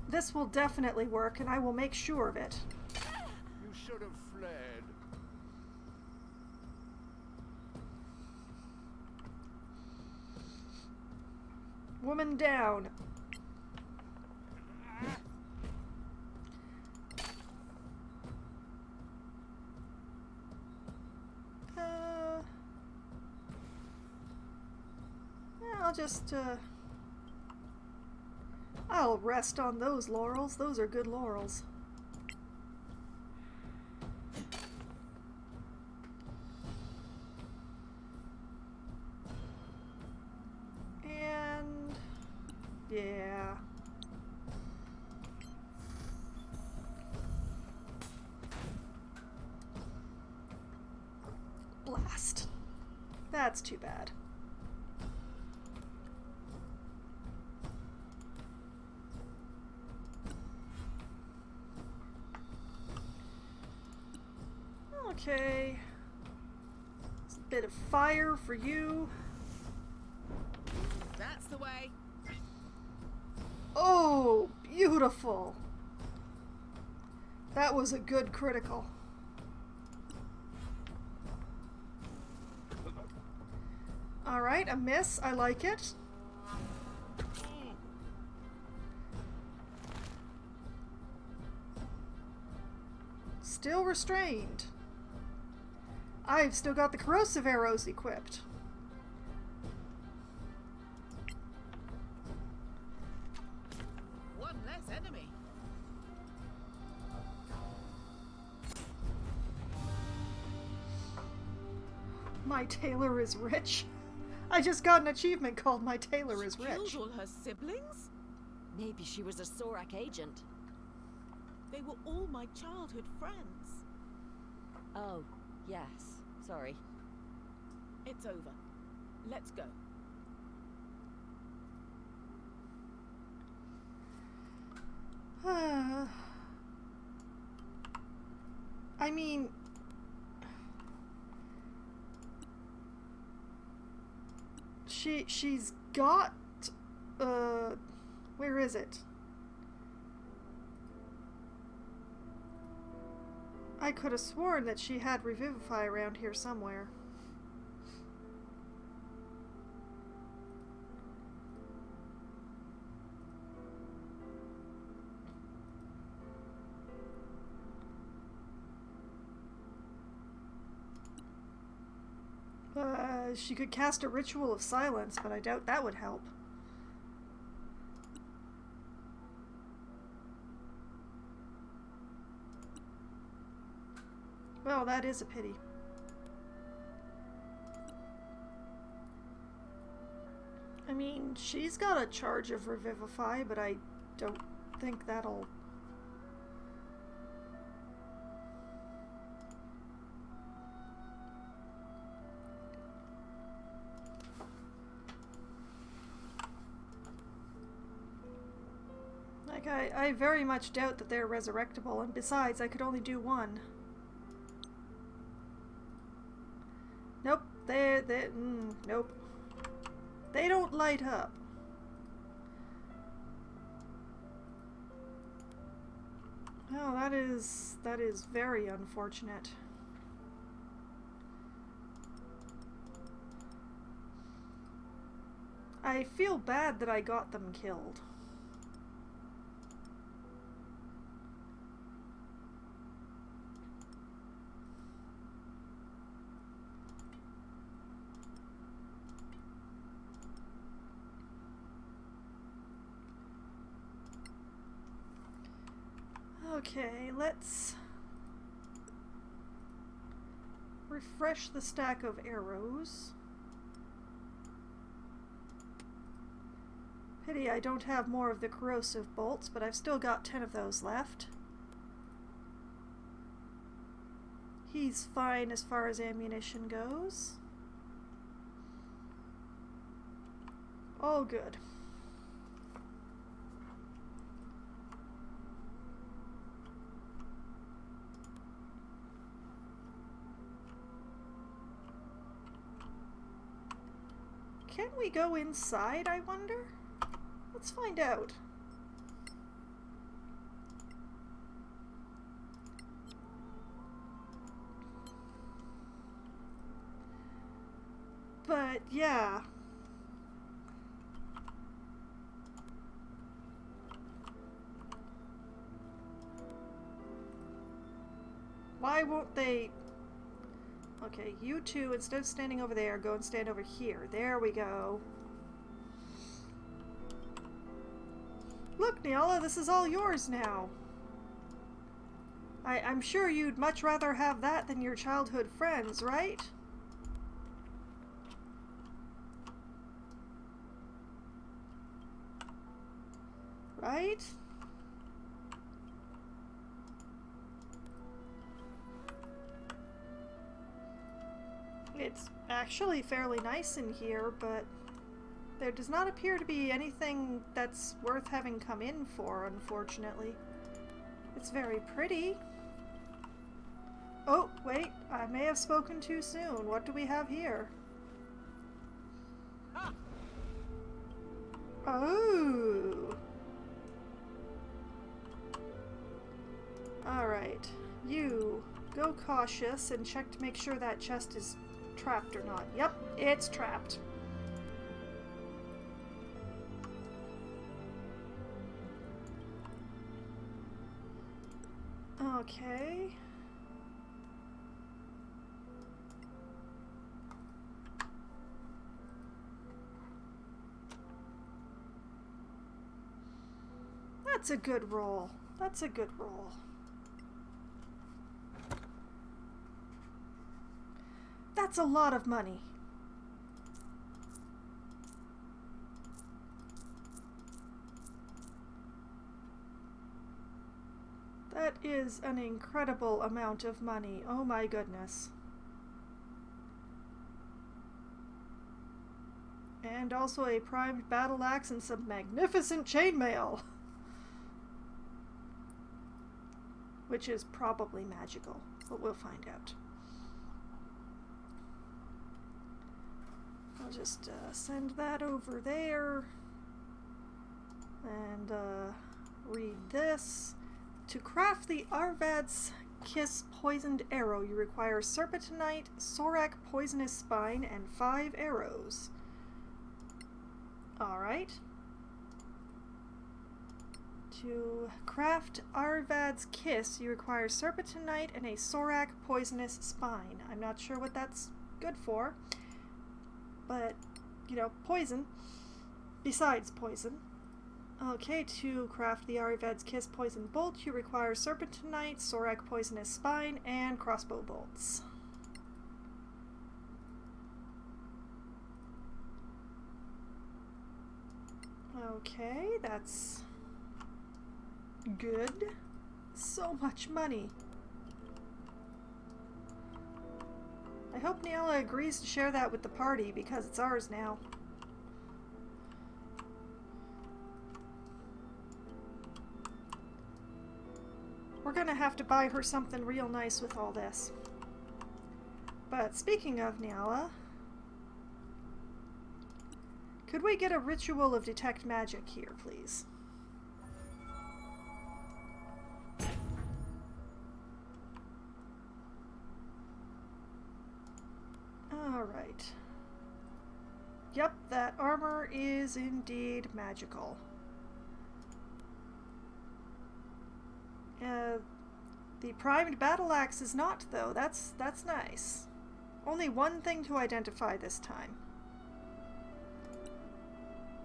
This will definitely work, and I will make sure of it. You should have fled. Woman down. I'll just, I'll rest on those laurels. Those are good laurels. And... yeah. Blast. That's too bad. Okay. Just a bit of fire for you. That's the way. Oh, beautiful. That was a good critical. Alright, a miss. I like it. Still restrained. I've still got the corrosive arrows equipped. One less enemy. My tailor is rich. I just got an achievement called My Tailor is Rich. Killed all her siblings? Maybe she was a Sorak agent. They were all my childhood friends. Oh, yes. Sorry. It's over. Let's go. I mean... She's got... where is it? I could have sworn that she had Revivify around here somewhere. She could cast a Ritual of Silence, but I doubt that would help. Well, that is a pity. I mean, she's got a charge of Revivify, but I don't think that'll... Like, I very much doubt that they're resurrectable, and besides, I could only do one. Nope, nope. They don't light up. Oh, that is very unfortunate. I feel bad that I got them killed. Okay, let's refresh the stack of arrows. Pity I don't have more of the corrosive bolts, but I've still got 10 of those left. He's fine as far as ammunition goes. All good. Can we go inside, I wonder? Let's find out. But, yeah. Why won't they... Okay, you two, instead of standing over there, go and stand over here. There we go. Look, Neala, this is all yours now. I'm sure you'd much rather have that than your childhood friends, right? Right? It's actually fairly nice in here, but there does not appear to be anything that's worth having come in for, unfortunately. It's very pretty. Oh, wait, I may have spoken too soon. What do we have here? Oh! Alright, you go cautious and check to make sure that chest is trapped or not. Yep, it's trapped. Okay. That's a good roll. That's a good roll. That's a lot of money. That is an incredible amount of money. Oh my goodness. And also a primed battle axe and some magnificent chainmail. Which is probably magical, but we'll find out. I'll just send that over there. And read this. To craft the Arvad's Kiss poisoned arrow, you require serpentinite, Sorak poisonous spine, and 5 arrows. Alright. To craft Arvad's Kiss, you require serpentinite and a Sorak poisonous spine. I'm not sure what that's good for, but, you know, poison. Besides poison. Okay, to craft the Arvad's Kiss poison bolt, you require serpentinite, Sorak poisonous spine, and crossbow bolts. Okay, that's good. So much money. I hope Niala agrees to share that with the party because it's ours now. We're gonna have to buy her something real nice with all this. But speaking of Niala, could we get a ritual of detect magic here, please? Alright. Yep, that armor is indeed magical. The primed battle axe is not, though. That's nice. Only one thing to identify this time.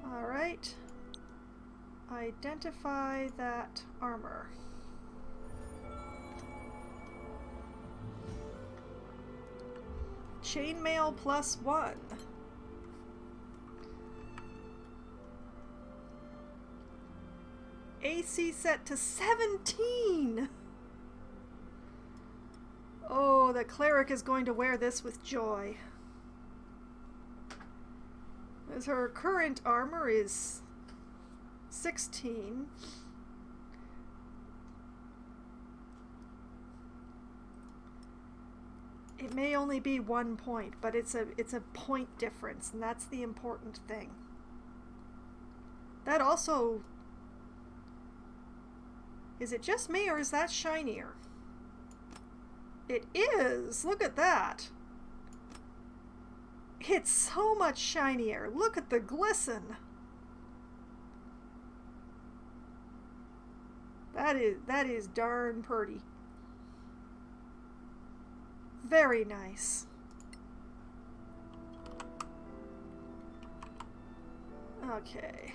Alright. Identify that armor. Chainmail +1. AC set to 17! Oh, the cleric is going to wear this with joy. As her current armor is 16. It may only be 1 point, but it's a point difference, and that's the important thing. That also... Is it just me, or is that shinier? It is! Look at that! It's so much shinier. Look at the glisten. That is darn pretty. Very nice. Okay.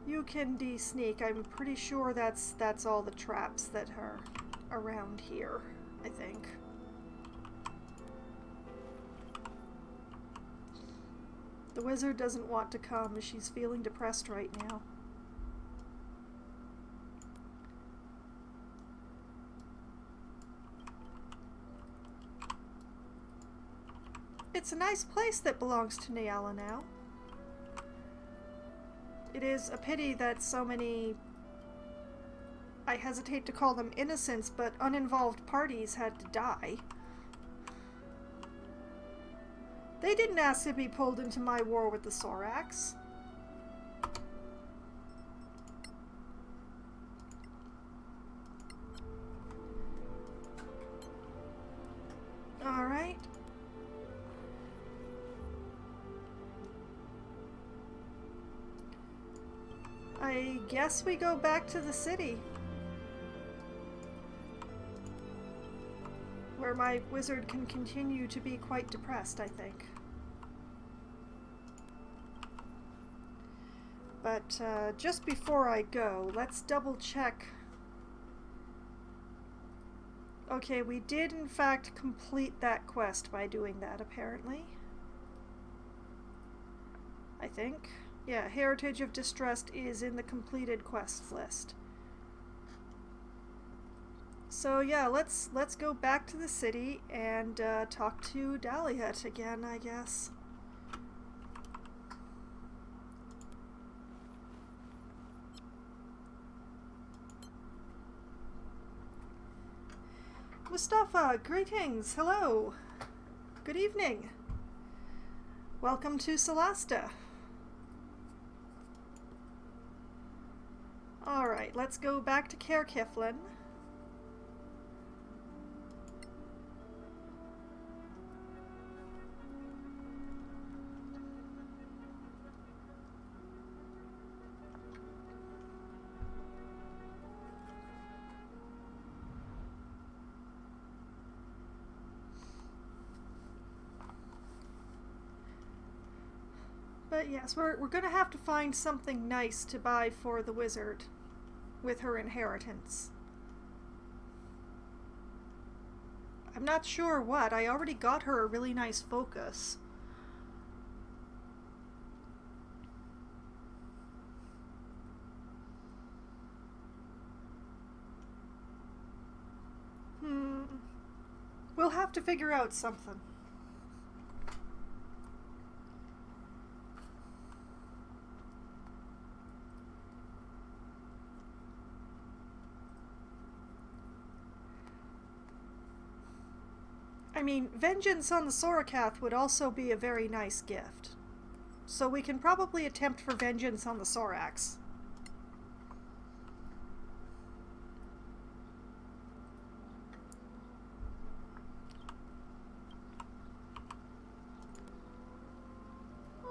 You can de-sneak. I'm pretty sure that's all the traps that are around here, I think. The wizard doesn't want to come. She's feeling depressed right now. It's a nice place that belongs to Niala now. It is a pity that so many, I hesitate to call them innocents, but uninvolved parties had to die. They didn't ask to be pulled into my war with the Soraks. Alright. I guess we go back to the city. Where my wizard can continue to be quite depressed, I think. But just before I go, let's double check. Okay, we did in fact complete that quest by doing that, apparently. I think. Yeah, Heritage of Distrust is in the completed quests list. So yeah, let's go back to the city and talk to Daliet again, I guess. Mustafa, greetings, hello. Good evening. Welcome to Solasta. Alright, let's go back to Caer Kiflin. But yes, we're gonna have to find something nice to buy for the wizard with her inheritance. I'm not sure what. I already got her a really nice focus. We'll have to figure out something. I mean, vengeance on the Sorakath would also be a very nice gift. So we can probably attempt for vengeance on the Sorax.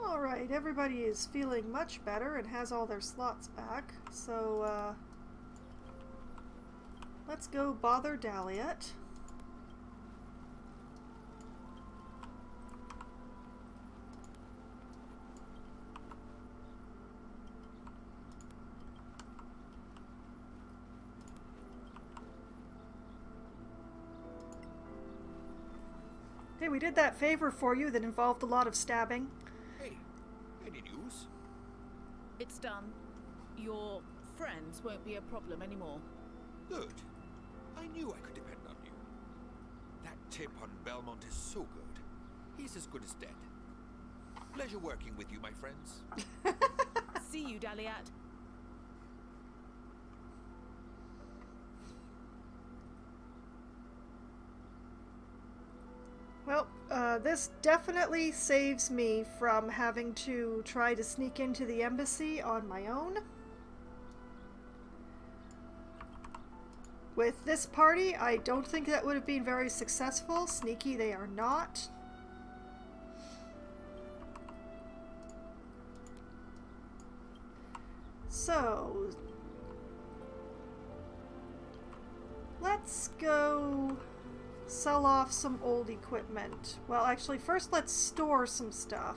Alright, everybody is feeling much better and has all their slots back. So, let's go bother Daliot. Hey, we did that favor for you that involved a lot of stabbing. Hey, any news? It's done. Your friends won't be a problem anymore. Good. I knew I could depend on you. That tip on Belmont is so good. He's as good as dead. Pleasure working with you, my friends. See you, Daliat. Well, this definitely saves me from having to try to sneak into the embassy on my own. With this party, I don't think that would have been very successful. Sneaky they are not. So, let's go sell off some old equipment. Well, actually, first let's store some stuff.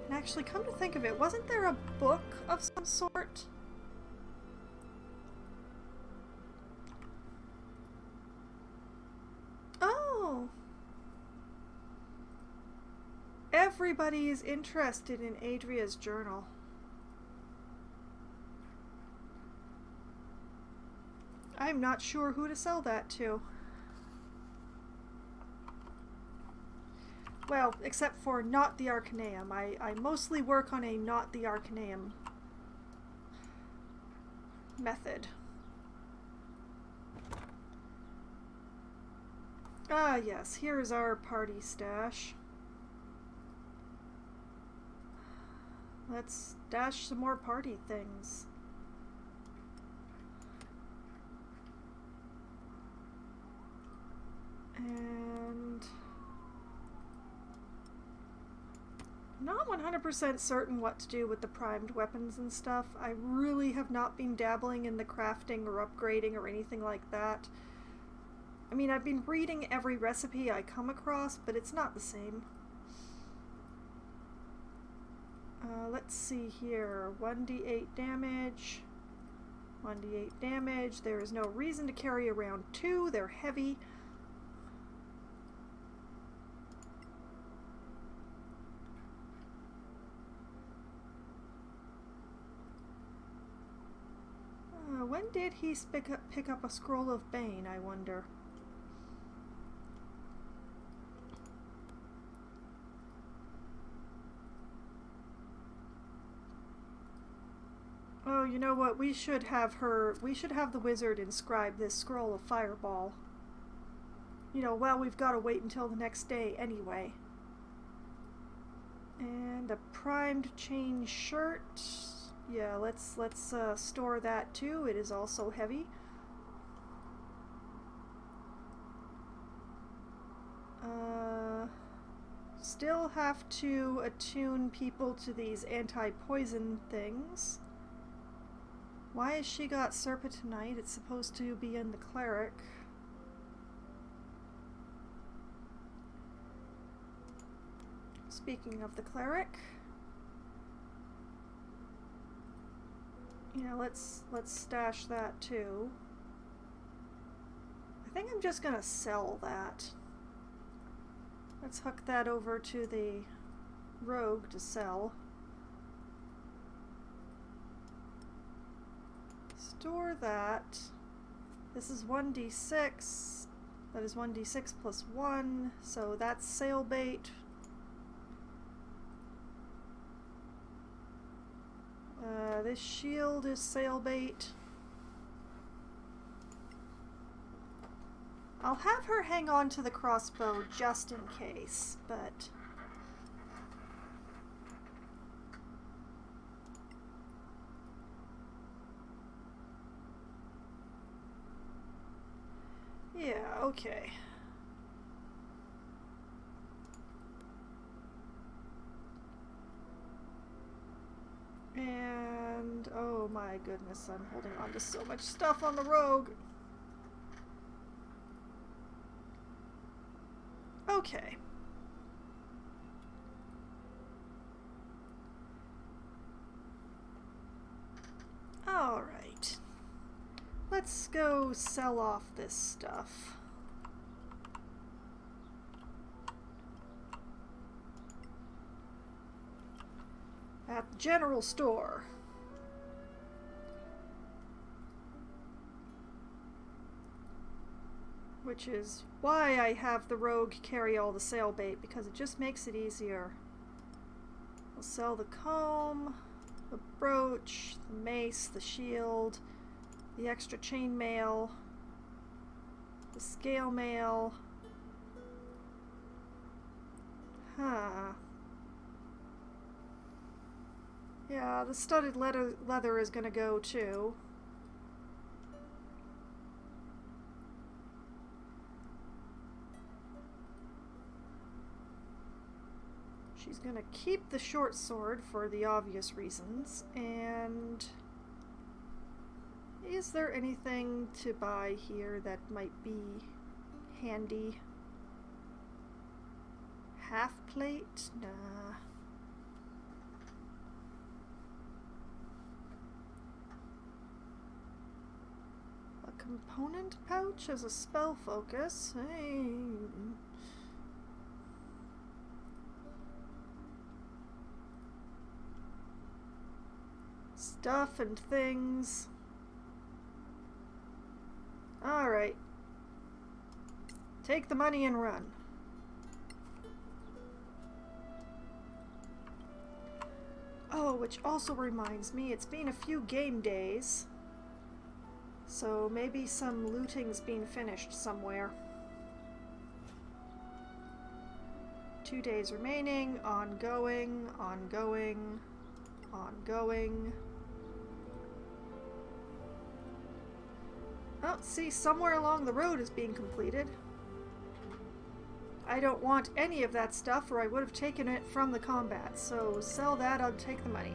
And actually, come to think of it, wasn't there a book of some sort? Oh! Everybody is interested in Adria's journal. I'm not sure who to sell that to. Well, except for not the Arcaneum. I mostly work on a not the Arcaneum method. Ah, yes, here's our party stash. Let's stash some more party things. And not 100% certain what to do with the primed weapons and stuff. I really have not been dabbling in the crafting or upgrading or anything like that. I mean, I've been reading every recipe I come across, but it's not the same. Let's see here. 1d8 damage. 1d8 damage. There is no reason to carry around 2. They're heavy. When did he pick up a scroll of Bane, I wonder? Oh, you know what? We should have the wizard inscribe this scroll of Fireball. you know, well, we've got to wait until the next day anyway. And a primed chain shirt. Yeah, let's store that too. It is also heavy. Still have to attune people to these anti-poison things. Why has she got serpentinite? It's supposed to be in the cleric. Speaking of the cleric, yeah, let's stash that too. I think I'm just gonna sell that. Let's hook that over to the rogue to sell. Store that. This is 1d6. That is 1d6 plus 1, so that's sail bait. This shield is sail bait. I'll have her hang on to the crossbow just in case, but... yeah, okay. And, oh my goodness, I'm holding on to so much stuff on the rogue. Okay. All right. Let's go sell off this stuff. At the general store. Which is why I have the rogue carry all the sail bait, because it just makes it easier. We'll sell the comb, the brooch, the mace, the shield, the extra chain mail, the scale mail. Huh. Yeah, the studded leather is gonna go too. She's gonna keep the short sword for the obvious reasons, and is there anything to buy here that might be handy? Half plate? Nah. A component pouch as a spell focus? Hey. Stuff and things. Alright. Take the money and run. Oh, which also reminds me, it's been a few game days. So maybe some looting's been finished somewhere. 2 days remaining. Ongoing. Ongoing. Ongoing. Oh, see, somewhere along the road is being completed. I don't want any of that stuff, or I would have taken it from the combat. So sell that, I'll take the money.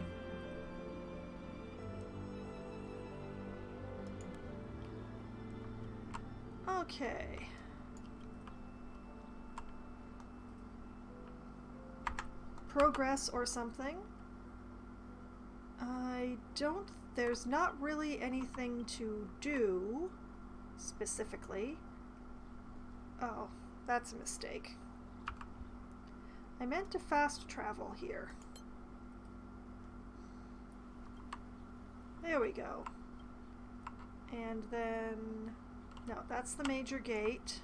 Okay. Progress or something. There's not really anything to do, specifically. Oh, that's a mistake. I meant to fast travel here. There we go. And then, no, that's the major gate.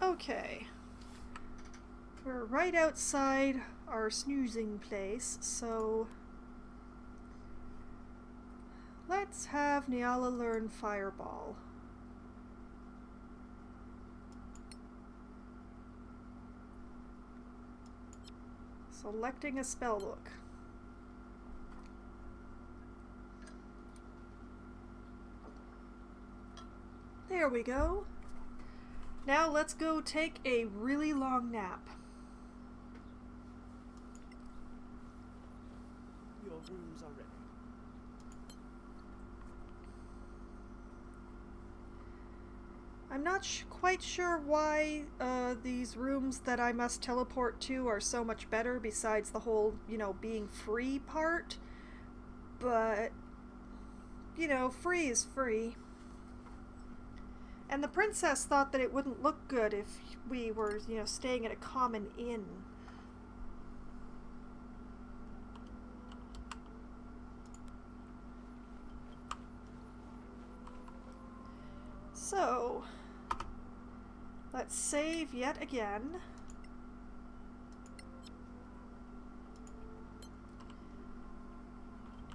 Okay. We're right outside our snoozing place, so let's have Nyala learn Fireball. Selecting a spellbook. There we go. Now let's go take a really long nap. Your rooms are ready. I'm not quite sure why these rooms that I must teleport to are so much better besides the whole, being free part. But, free is free. And the princess thought that it wouldn't look good if we were, staying at a common inn. So, let's save yet again.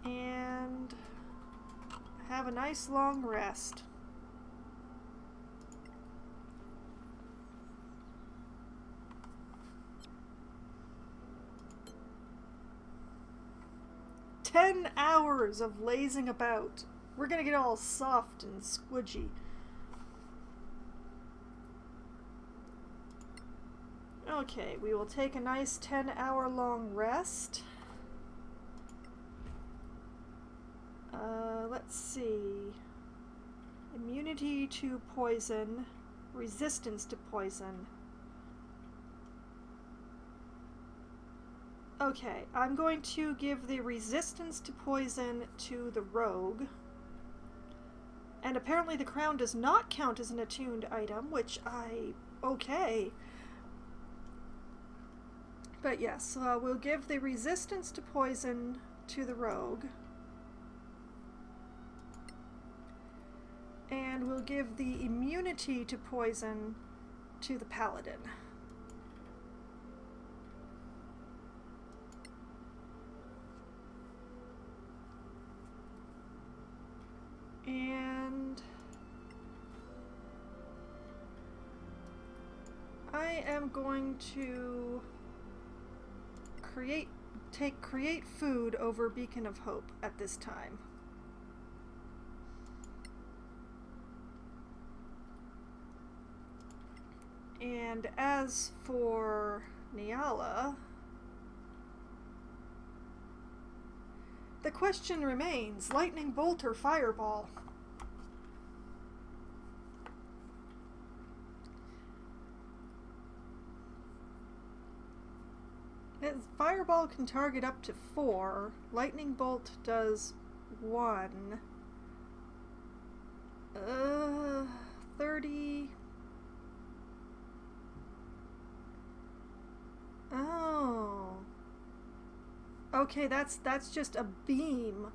And have a nice long rest. "10 hours of lazing about. We're gonna get all soft and squidgy." Okay, we will take a nice 10-hour long rest. Let's see. Immunity to poison, resistance to poison. Okay, I'm going to give the resistance to poison to the rogue. And apparently the crown does not count as an attuned item, which okay. But yes, we'll give the resistance to poison to the rogue. And we'll give the immunity to poison to the paladin. And I am going to create food over Beacon of Hope at this time. And as for Nyala, the question remains, lightning bolt or fireball? Fireball can target up to 4. Lightning bolt does 1. 30. Oh. Okay, that's just a beam.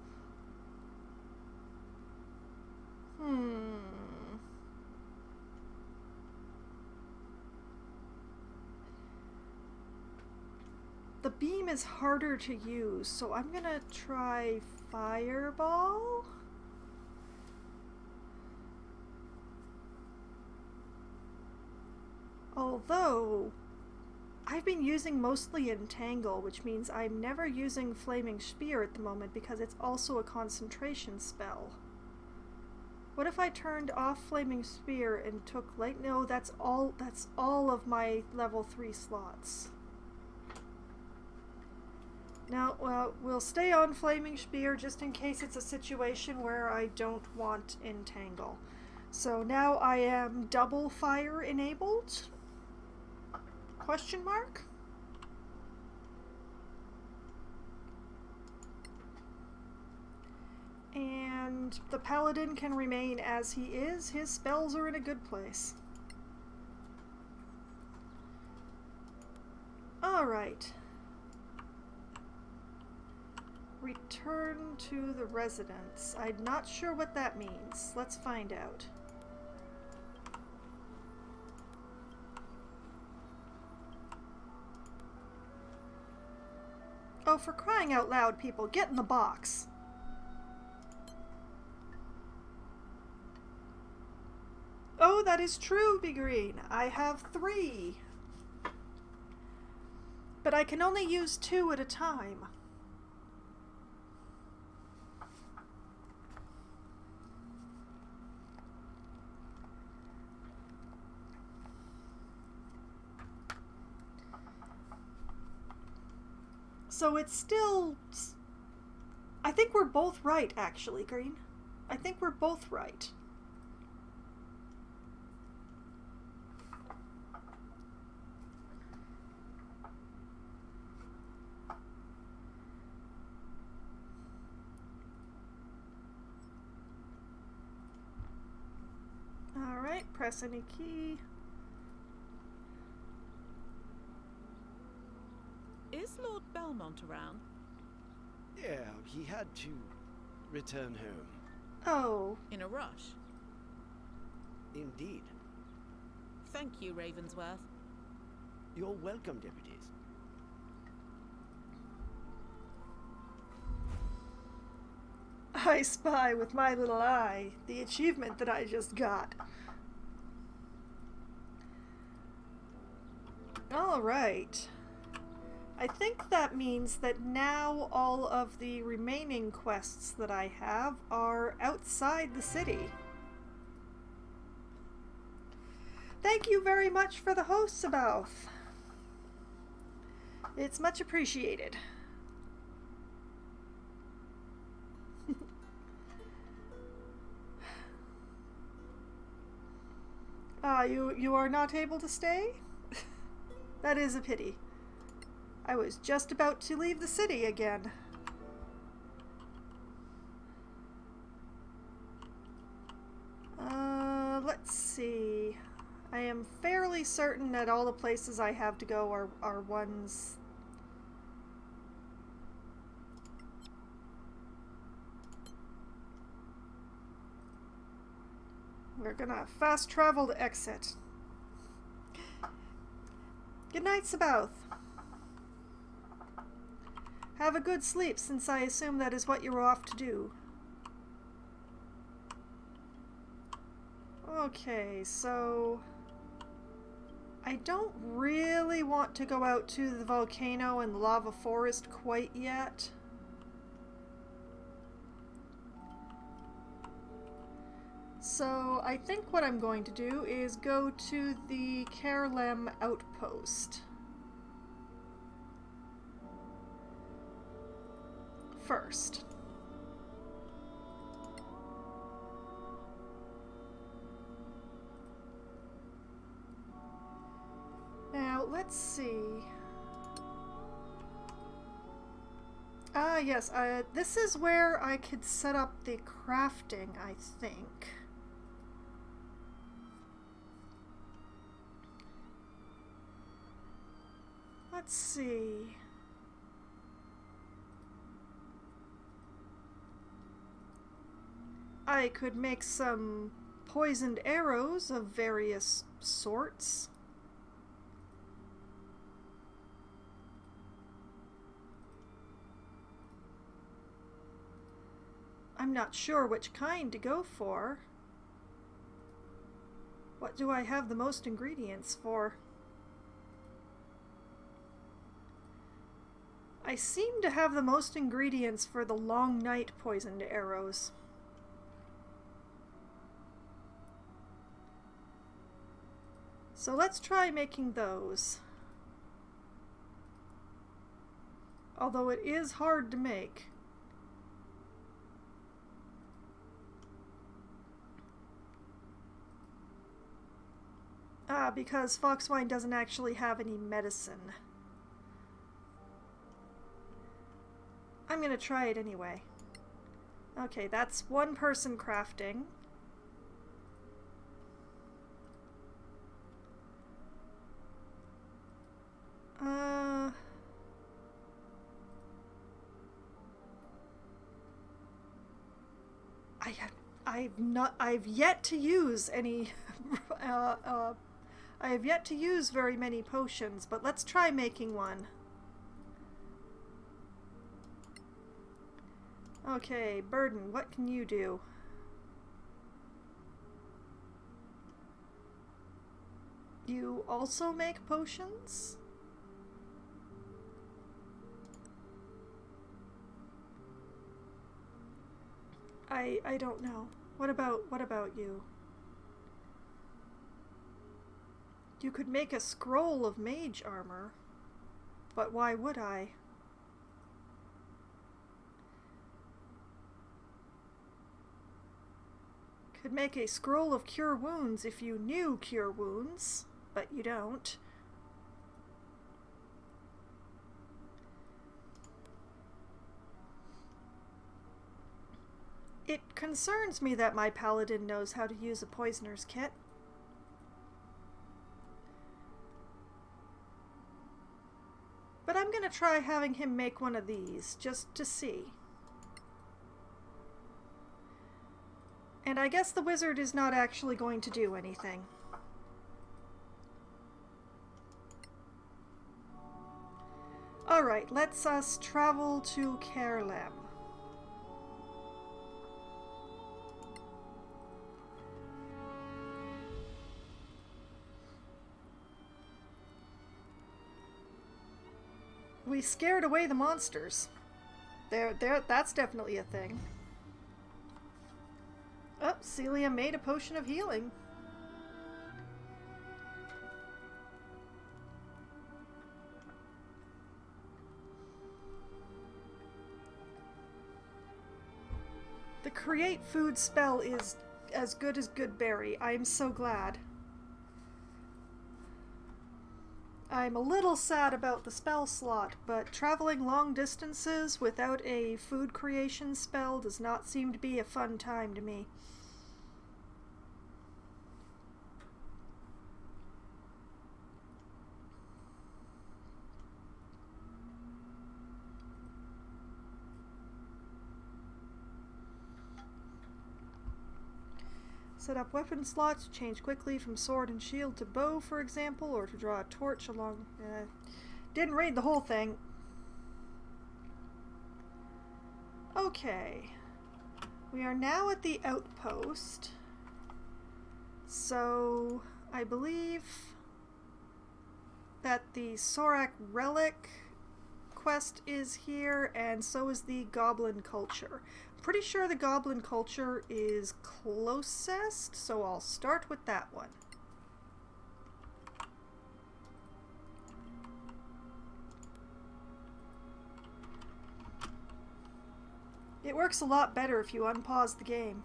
The beam is harder to use, so I'm gonna try fireball. Although I've been using mostly Entangle, which means I'm never using Flaming Spear at the moment because it's also a concentration spell. What if I turned off Flaming Spear and took light? No, that's all of my level 3 slots. Now, well, we'll stay on Flaming Spear just in case it's a situation where I don't want Entangle. So now I am double fire enabled? Question mark? And the paladin can remain as he is. His spells are in a good place. Alright. Return to the residence. I'm not sure what that means. Let's find out. Oh, for crying out loud, people, get in the box. Oh, that is true, Be Green. I have 3. But I can only use 2 at a time. So it's still... I think we're both right, actually, Green. I think we're both right. Alright, press any key. Is Lord Belmont around? Yeah, he had to return home. Oh. In a rush? Indeed. Thank you, Ravensworth. You're welcome, deputies. I spy with my little eye the achievement that I just got. Alright. I think that means that now all of the remaining quests that I have are outside the city. Thank you very much for the host, Sabaoth. It's much appreciated. You are not able to stay? That is a pity. I was just about to leave the city again. Let's see. I am fairly certain that all the places I have to go are ones... We're gonna fast travel to exit. Good night, Sabaoth. Have a good sleep, since I assume that is what you were off to do. Okay, so... I don't really want to go out to the volcano and the lava forest quite yet. So I think what I'm going to do is go to the Kerlem outpost first. Now, let's see. Ah, yes, this is where I could set up the crafting, I think. Let's see. I could make some poisoned arrows of various sorts. I'm not sure which kind to go for. What do I have the most ingredients for? I seem to have the most ingredients for the long night poisoned arrows. So let's try making those. Although it is hard to make. Because Foxwine doesn't actually have any medicine. I'm gonna try it anyway. Okay, that's one person crafting. I've yet to use any I have yet to use very many potions, but let's try making one. Okay, Burden, what can you do? You also make potions? I don't know. What about you? You could make a scroll of mage armor, but why would I? Could make a scroll of cure wounds if you knew cure wounds, but you don't. It concerns me that my paladin knows how to use a poisoner's kit. But I'm gonna try having him make one of these, just to see. And I guess the wizard is not actually going to do anything. Alright, let's us travel to Kerlem. We scared away the monsters. That's definitely a thing. Oh, Celia made a potion of healing. The create food spell is as good as good berry. I'm so glad. I'm a little sad about the spell slot, but traveling long distances without a food creation spell does not seem to be a fun time to me. Set up weapon slots, change quickly from sword and shield to bow, for example, or to draw a torch along... didn't read the whole thing. Okay. We are now at the outpost. So, I believe that the Sorak relic quest is here, and so is the goblin culture. Pretty sure the goblin culture is closest, so I'll start with that one. It works a lot better if you unpause the game.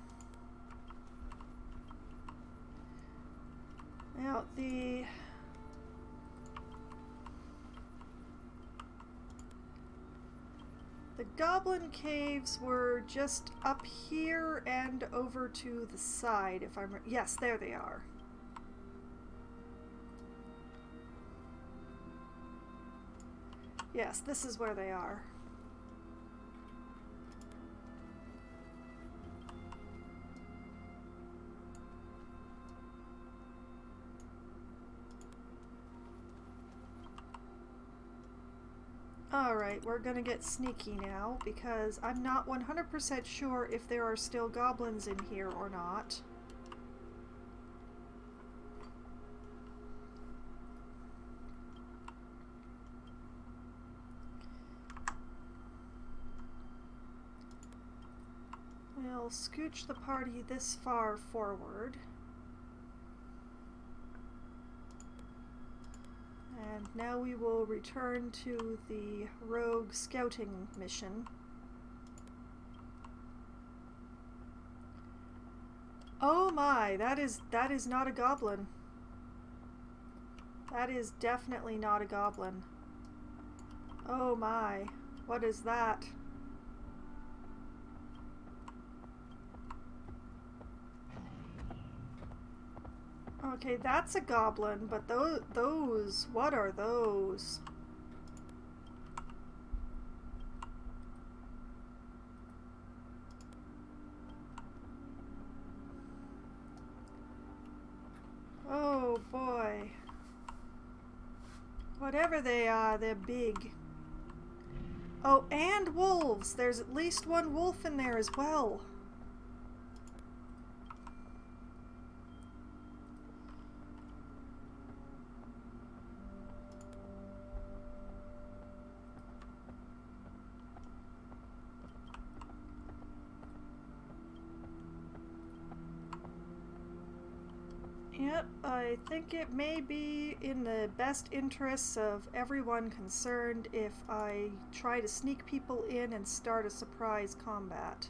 Now, the goblin caves were just up here and over to the side, if I'm... Yes, there they are. Yes, this is where they are. Alright, we're gonna get sneaky now, because I'm not 100% sure if there are still goblins in here or not. We'll scooch the party this far forward. And now we will return to the rogue scouting mission. Oh my, that is not a goblin. That is definitely not a goblin. Oh my, what is that? Okay, that's a goblin, but those, what are those? Oh boy. Whatever they are, they're big. Oh, and wolves! There's at least one wolf in there as well. Yep, I think it may be in the best interests of everyone concerned if I try to sneak people in and start a surprise combat.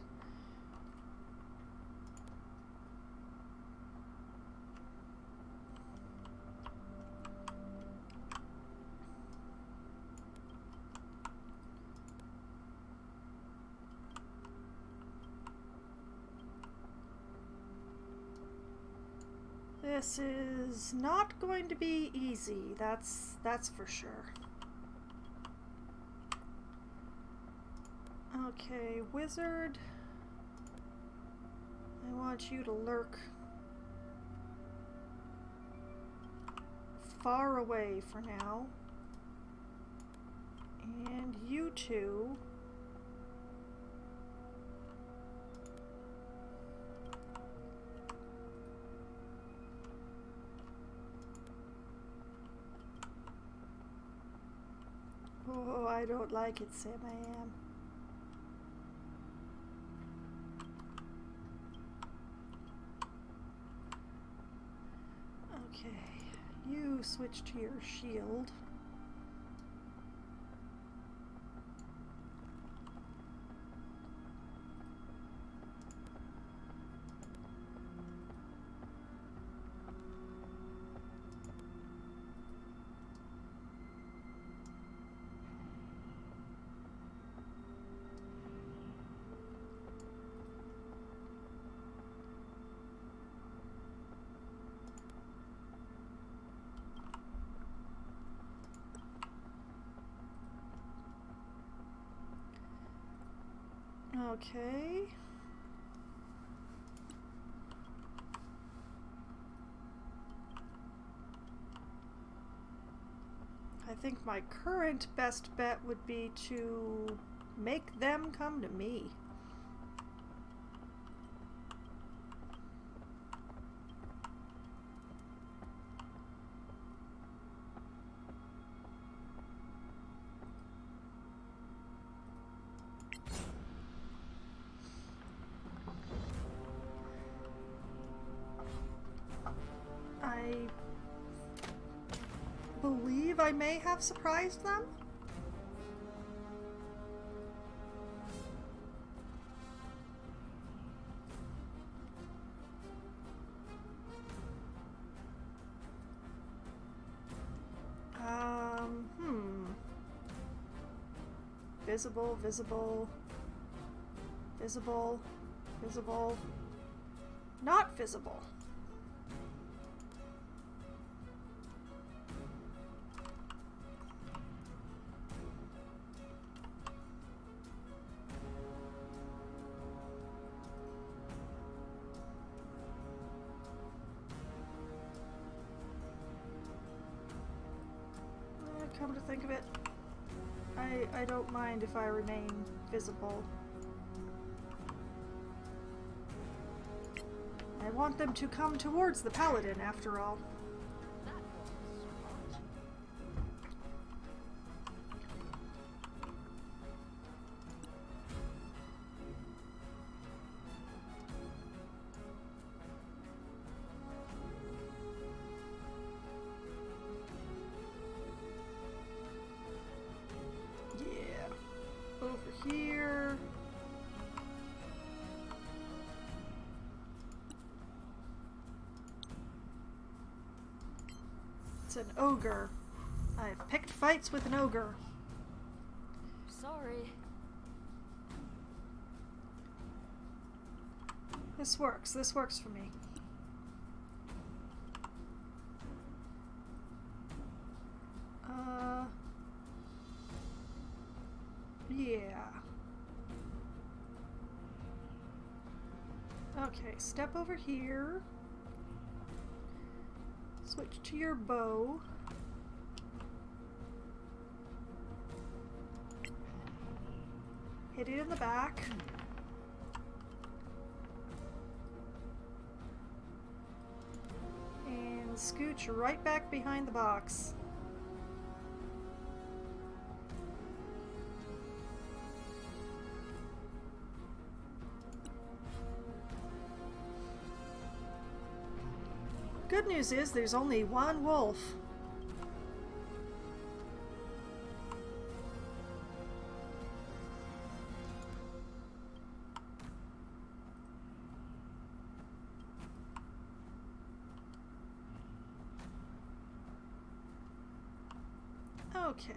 This is not going to be easy, that's for sure. Okay, wizard. I want you to lurk far away for now. And you two. Oh, I don't like it, Sam. I am. Okay, you switch to your shield. Okay. I think my current best bet would be to make them come to me. I believe I may have surprised them. Visible, visible, visible, visible, not visible. Come to think of it, I don't mind if I remain visible. I want them to come towards the paladin, after all. Over here. It's an ogre. I've picked fights with an ogre. Sorry. This works. This works for me. Yeah. Okay, step over here. Switch to your bow. Hit it in the back. And scooch right back behind the box. Good news is there's only one wolf. Okay.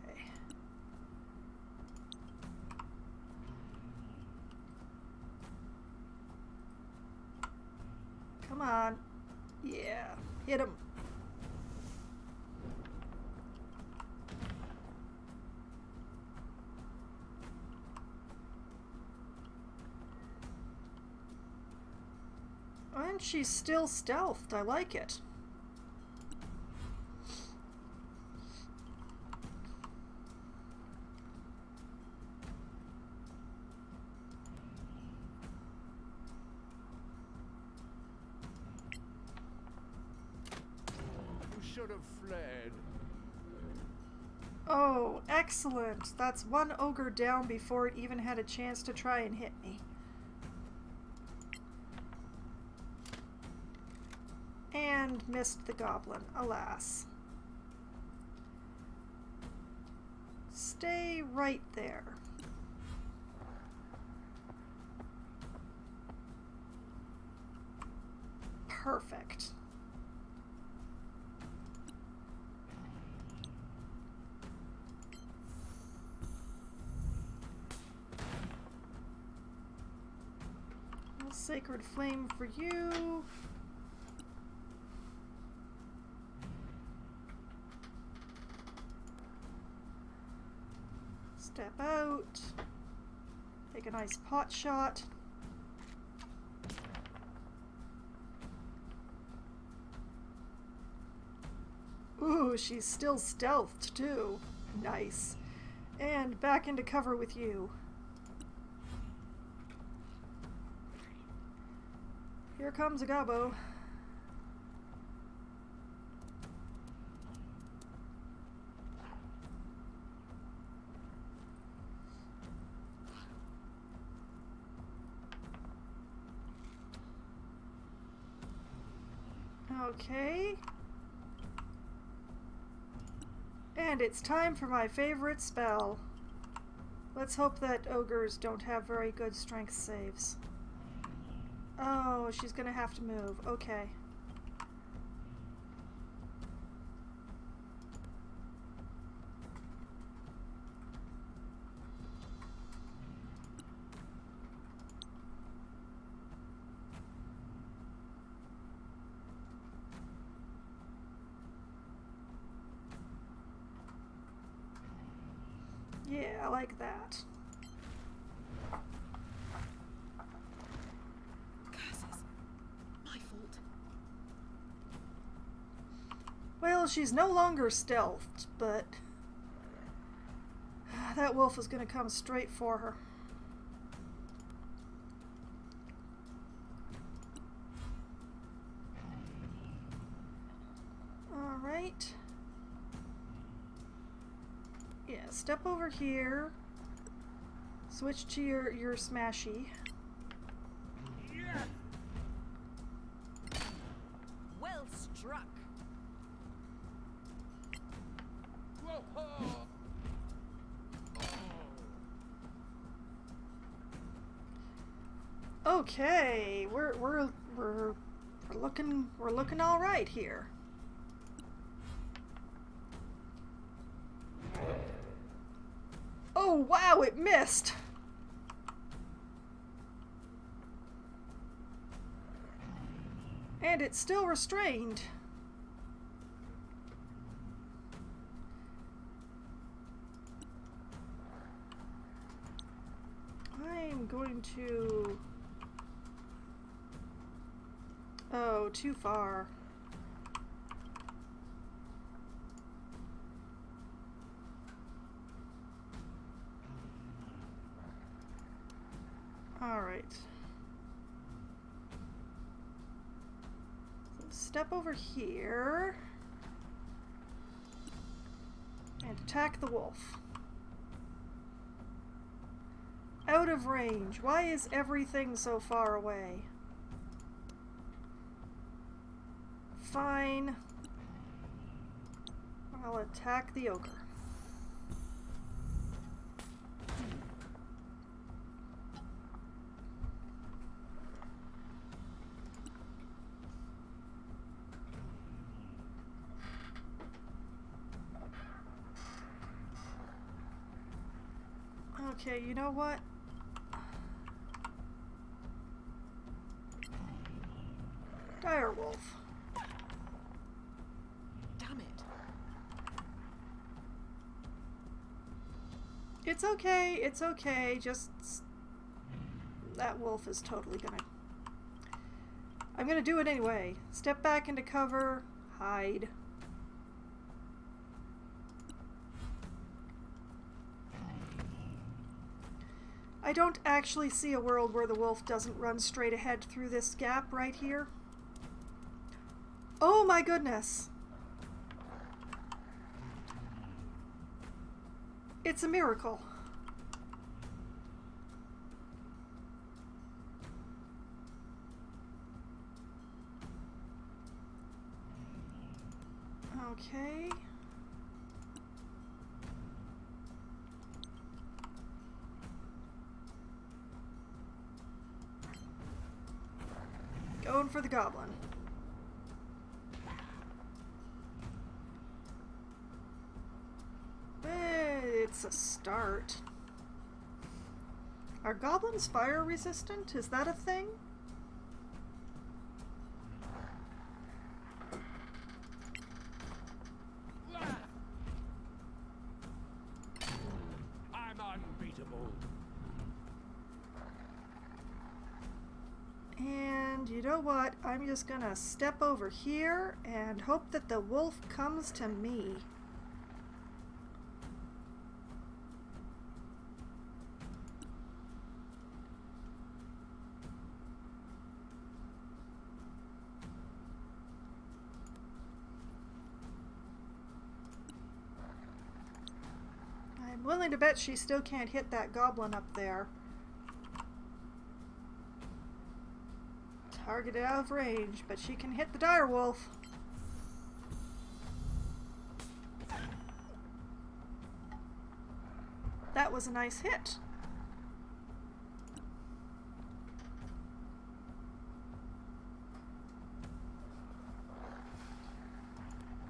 Come on. Yeah, hit him. And she's still stealthed. I like it. Should have fled. Oh, excellent. That's one ogre down before it even had a chance to try and hit me. And missed the goblin, alas. Stay right there. Perfect. Sacred flame for you. Step out. Take a nice pot shot. Ooh, she's still stealthed too. Nice. And back into cover with you. Here comes a gobbo. Okay. And it's time for my favorite spell. Let's hope that ogres don't have very good strength saves. Oh, she's gonna have to move. Okay. Yeah, I like that. Well, she's no longer stealthed, but that wolf is going to come straight for her. All right. Yeah, step over here. Switch to your smashy. Well struck. Okay, we're looking all right here. Oh wow, it missed. And it's still restrained. I'm going to... Oh, too far. Alright. So step over here. And attack the wolf. Out of range. Why is everything so far away? Fine. I'll attack the ogre. Okay, you know what? Direwolf. Damn it. It's okay, it's okay. Just that wolf is totally gonna... I'm gonna do it anyway. Step back into cover, hide. I don't actually see a world where the wolf doesn't run straight ahead through this gap right here. Oh my goodness! It's a miracle. Okay. Going for the goblin. It's a start. Are goblins fire resistant? Is that a thing? I'm unbeatable. And you know what? I'm just gonna step over here and hope that the wolf comes to me. I'm willing to bet she still can't hit that goblin up there. Targeted out of range, but she can hit the direwolf. That was a nice hit.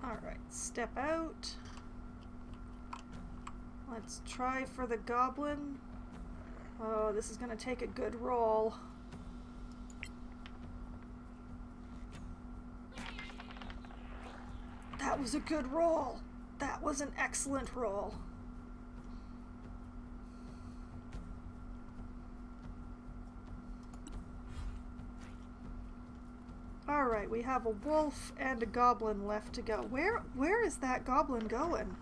Alright, step out. Let's try for the goblin. Oh, this is going to take a good roll. That was a good roll. That was an excellent roll. Alright, we have a wolf and a goblin left to go. Where is that goblin going?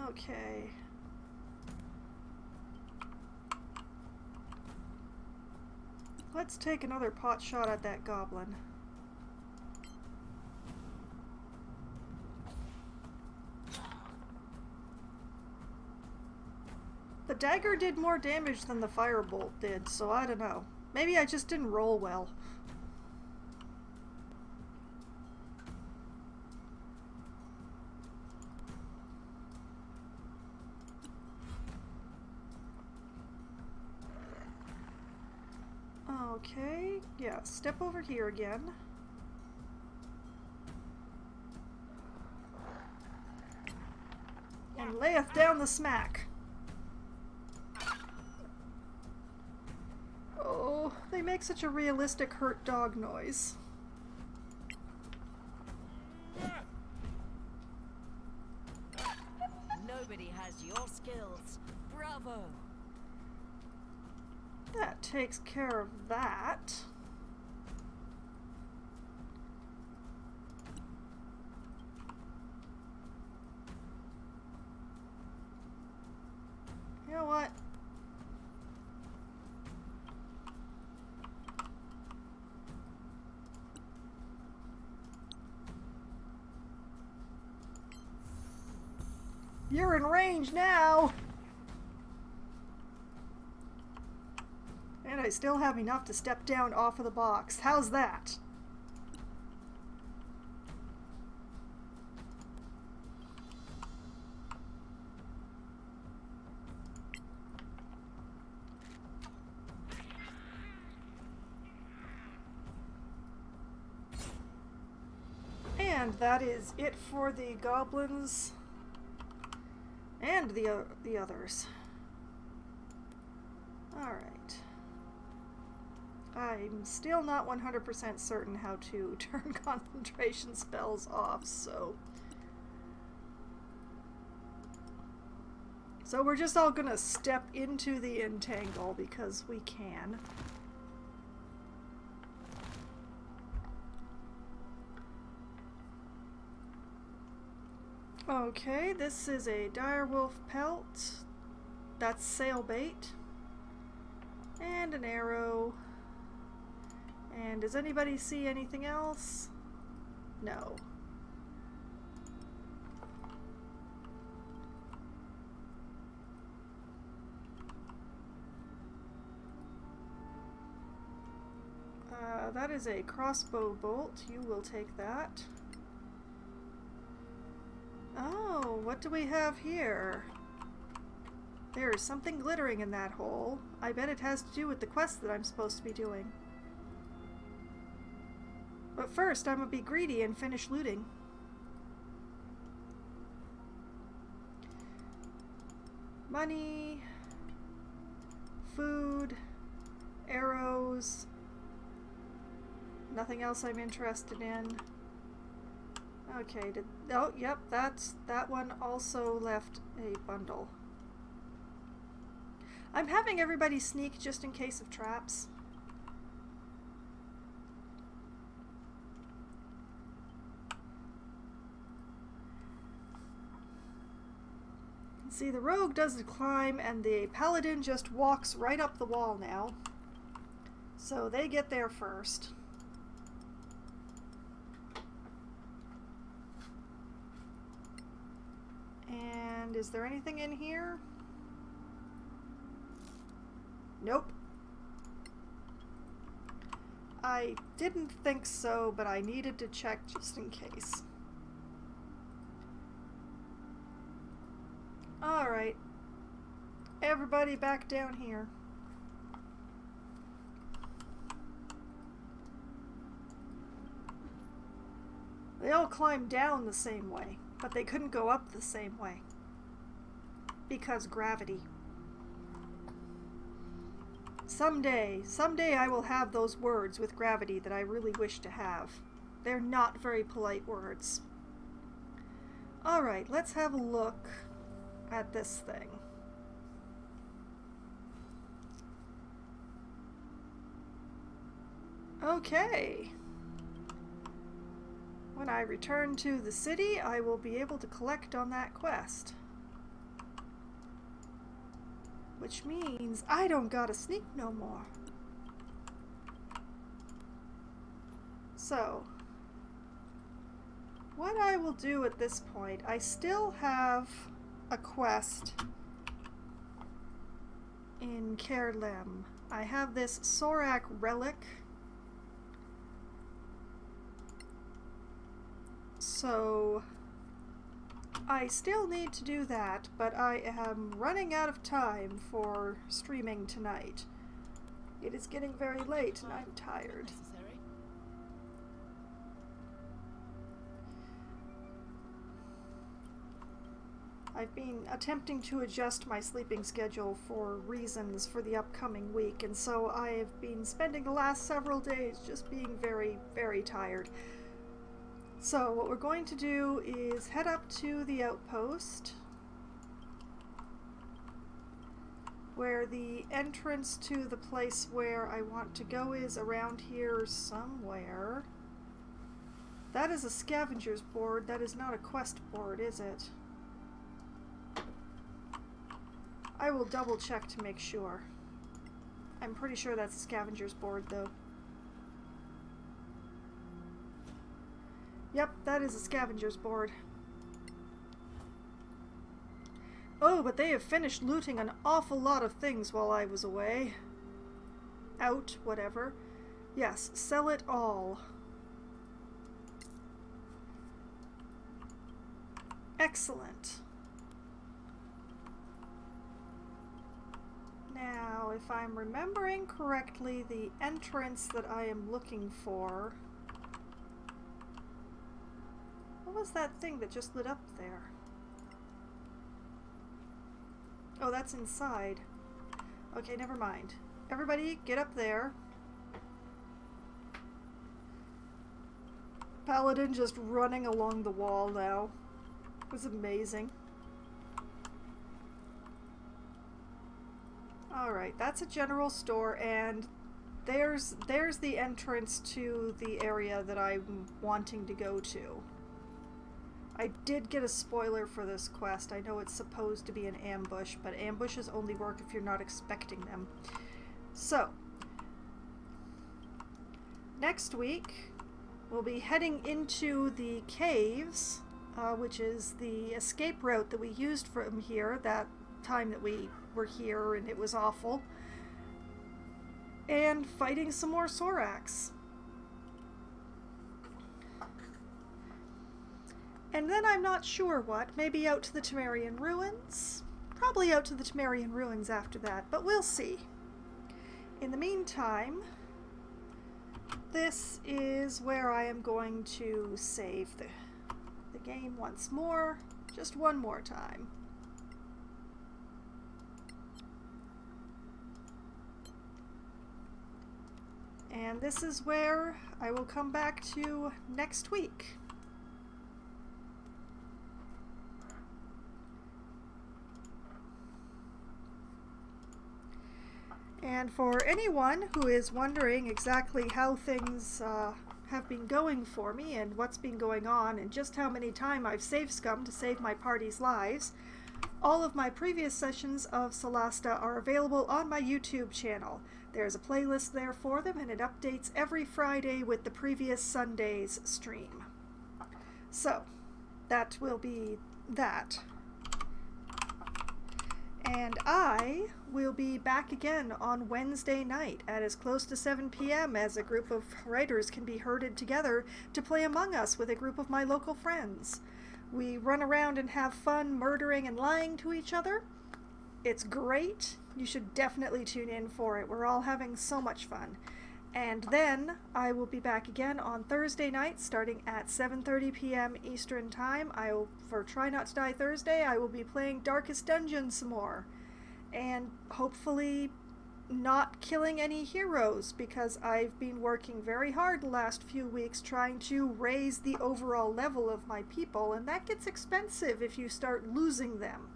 Okay. Let's take another pot shot at that goblin. The dagger did more damage than the firebolt did, so I don't know. Maybe I just didn't roll well. Okay, yeah, step over here again. And layeth down the smack. Oh, they make such a realistic hurt dog noise. Nobody has your skills. Bravo! That takes care of that. you're in range now! And I still have enough to step down off of the box. How's that? And that is it for the goblins and the others. Alright. I'm still not 100% certain how to turn concentration spells off, so we're just all gonna step into the entangle because we can. Okay, this is a direwolf pelt. That's sailbait. And an arrow. And does anybody see anything else? No. That is a crossbow bolt. You will take that. Oh, what do we have here? There is something glittering in that hole. I bet it has to do with the quest that I'm supposed to be doing. But first, I'm gonna be greedy and finish looting. Money, food, arrows, nothing else I'm interested in. Okay, oh, yep, that one also left a bundle. I'm having everybody sneak just in case of traps. See, the rogue does the climb and the paladin just walks right up the wall now. So they get there first. And is there anything in here? Nope. I didn't think so, but I needed to check just in case. Alright. Everybody back down here. They all climbed down the same way, but they couldn't go up the same way. Because gravity. Someday I will have those words with gravity that I really wish to have. They're not very polite words. Alright, let's have a look at this thing. Okay. When I return to the city, I will be able to collect on that quest. Which means I don't gotta sneak no more. So, what I will do at this point, I still have a quest in Kerlem. I have this Sorak relic. So I still need to do that, but I am running out of time for streaming tonight. It is getting very late and I'm tired. I've been attempting to adjust my sleeping schedule for reasons for the upcoming week, and so I have been spending the last several days just being very, very tired. So what we're going to do is head up to the outpost, where the entrance to the place where I want to go is around here somewhere. That is a scavenger's board. That is not a quest board, is it? I will double check to make sure. I'm pretty sure that's a scavenger's board, though. Yep, that is a scavenger's board. Oh, but they have finished looting an awful lot of things while I was away. Out, whatever. Yes, sell it all. Excellent. Now, if I'm remembering correctly, the entrance that I am looking for... What was that thing that just lit up there? Oh, that's inside. Okay, never mind. Everybody, get up there. Paladin just running along the wall now. It was amazing. Alright, that's a general store, and there's the entrance to the area that I'm wanting to go to. I did get a spoiler for this quest. I know it's supposed to be an ambush, but ambushes only work if you're not expecting them. So, next week, we'll be heading into the caves, which is the escape route that we used from here that time that we were here and it was awful, and fighting some more Sorax. And then I'm not sure what, maybe out to the Temerian Ruins? Probably out to the Temerian Ruins after that, but we'll see. In the meantime, this is where I am going to save the game once more, just one more time. And this is where I will come back to next week. And for anyone who is wondering exactly how things have been going for me and what's been going on and just how many times I've save scummed to save my party's lives, all of my previous sessions of Solasta are available on my YouTube channel. There's a playlist there for them, and it updates every Friday with the previous Sunday's stream. So, that will be that. And I will be back again on Wednesday night at as close to 7 p.m. as a group of writers can be herded together to play Among Us with a group of my local friends. We run around and have fun murdering and lying to each other. It's great. You should definitely tune in for it. We're all having so much fun. And then I will be back again on Thursday night starting at 7:30 p.m. Eastern Time. For Try Not to Die Thursday, I will be playing Darkest Dungeon some more. And hopefully not killing any heroes, because I've been working very hard the last few weeks trying to raise the overall level of my people, and that gets expensive if you start losing them.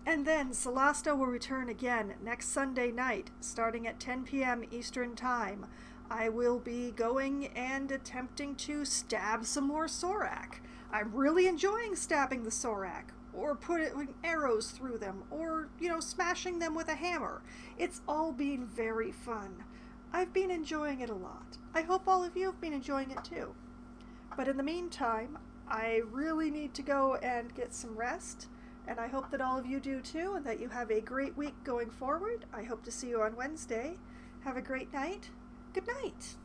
And then Solasta will return again next Sunday night, starting at 10 p.m. Eastern Time. I will be going and attempting to stab some more Sorak. I'm really enjoying stabbing the Sorak, or putting arrows through them, or, smashing them with a hammer. It's all been very fun. I've been enjoying it a lot. I hope all of you have been enjoying it too. But in the meantime, I really need to go and get some rest. And I hope that all of you do too, and that you have a great week going forward. I hope to see you on Wednesday. Have a great night. Good night.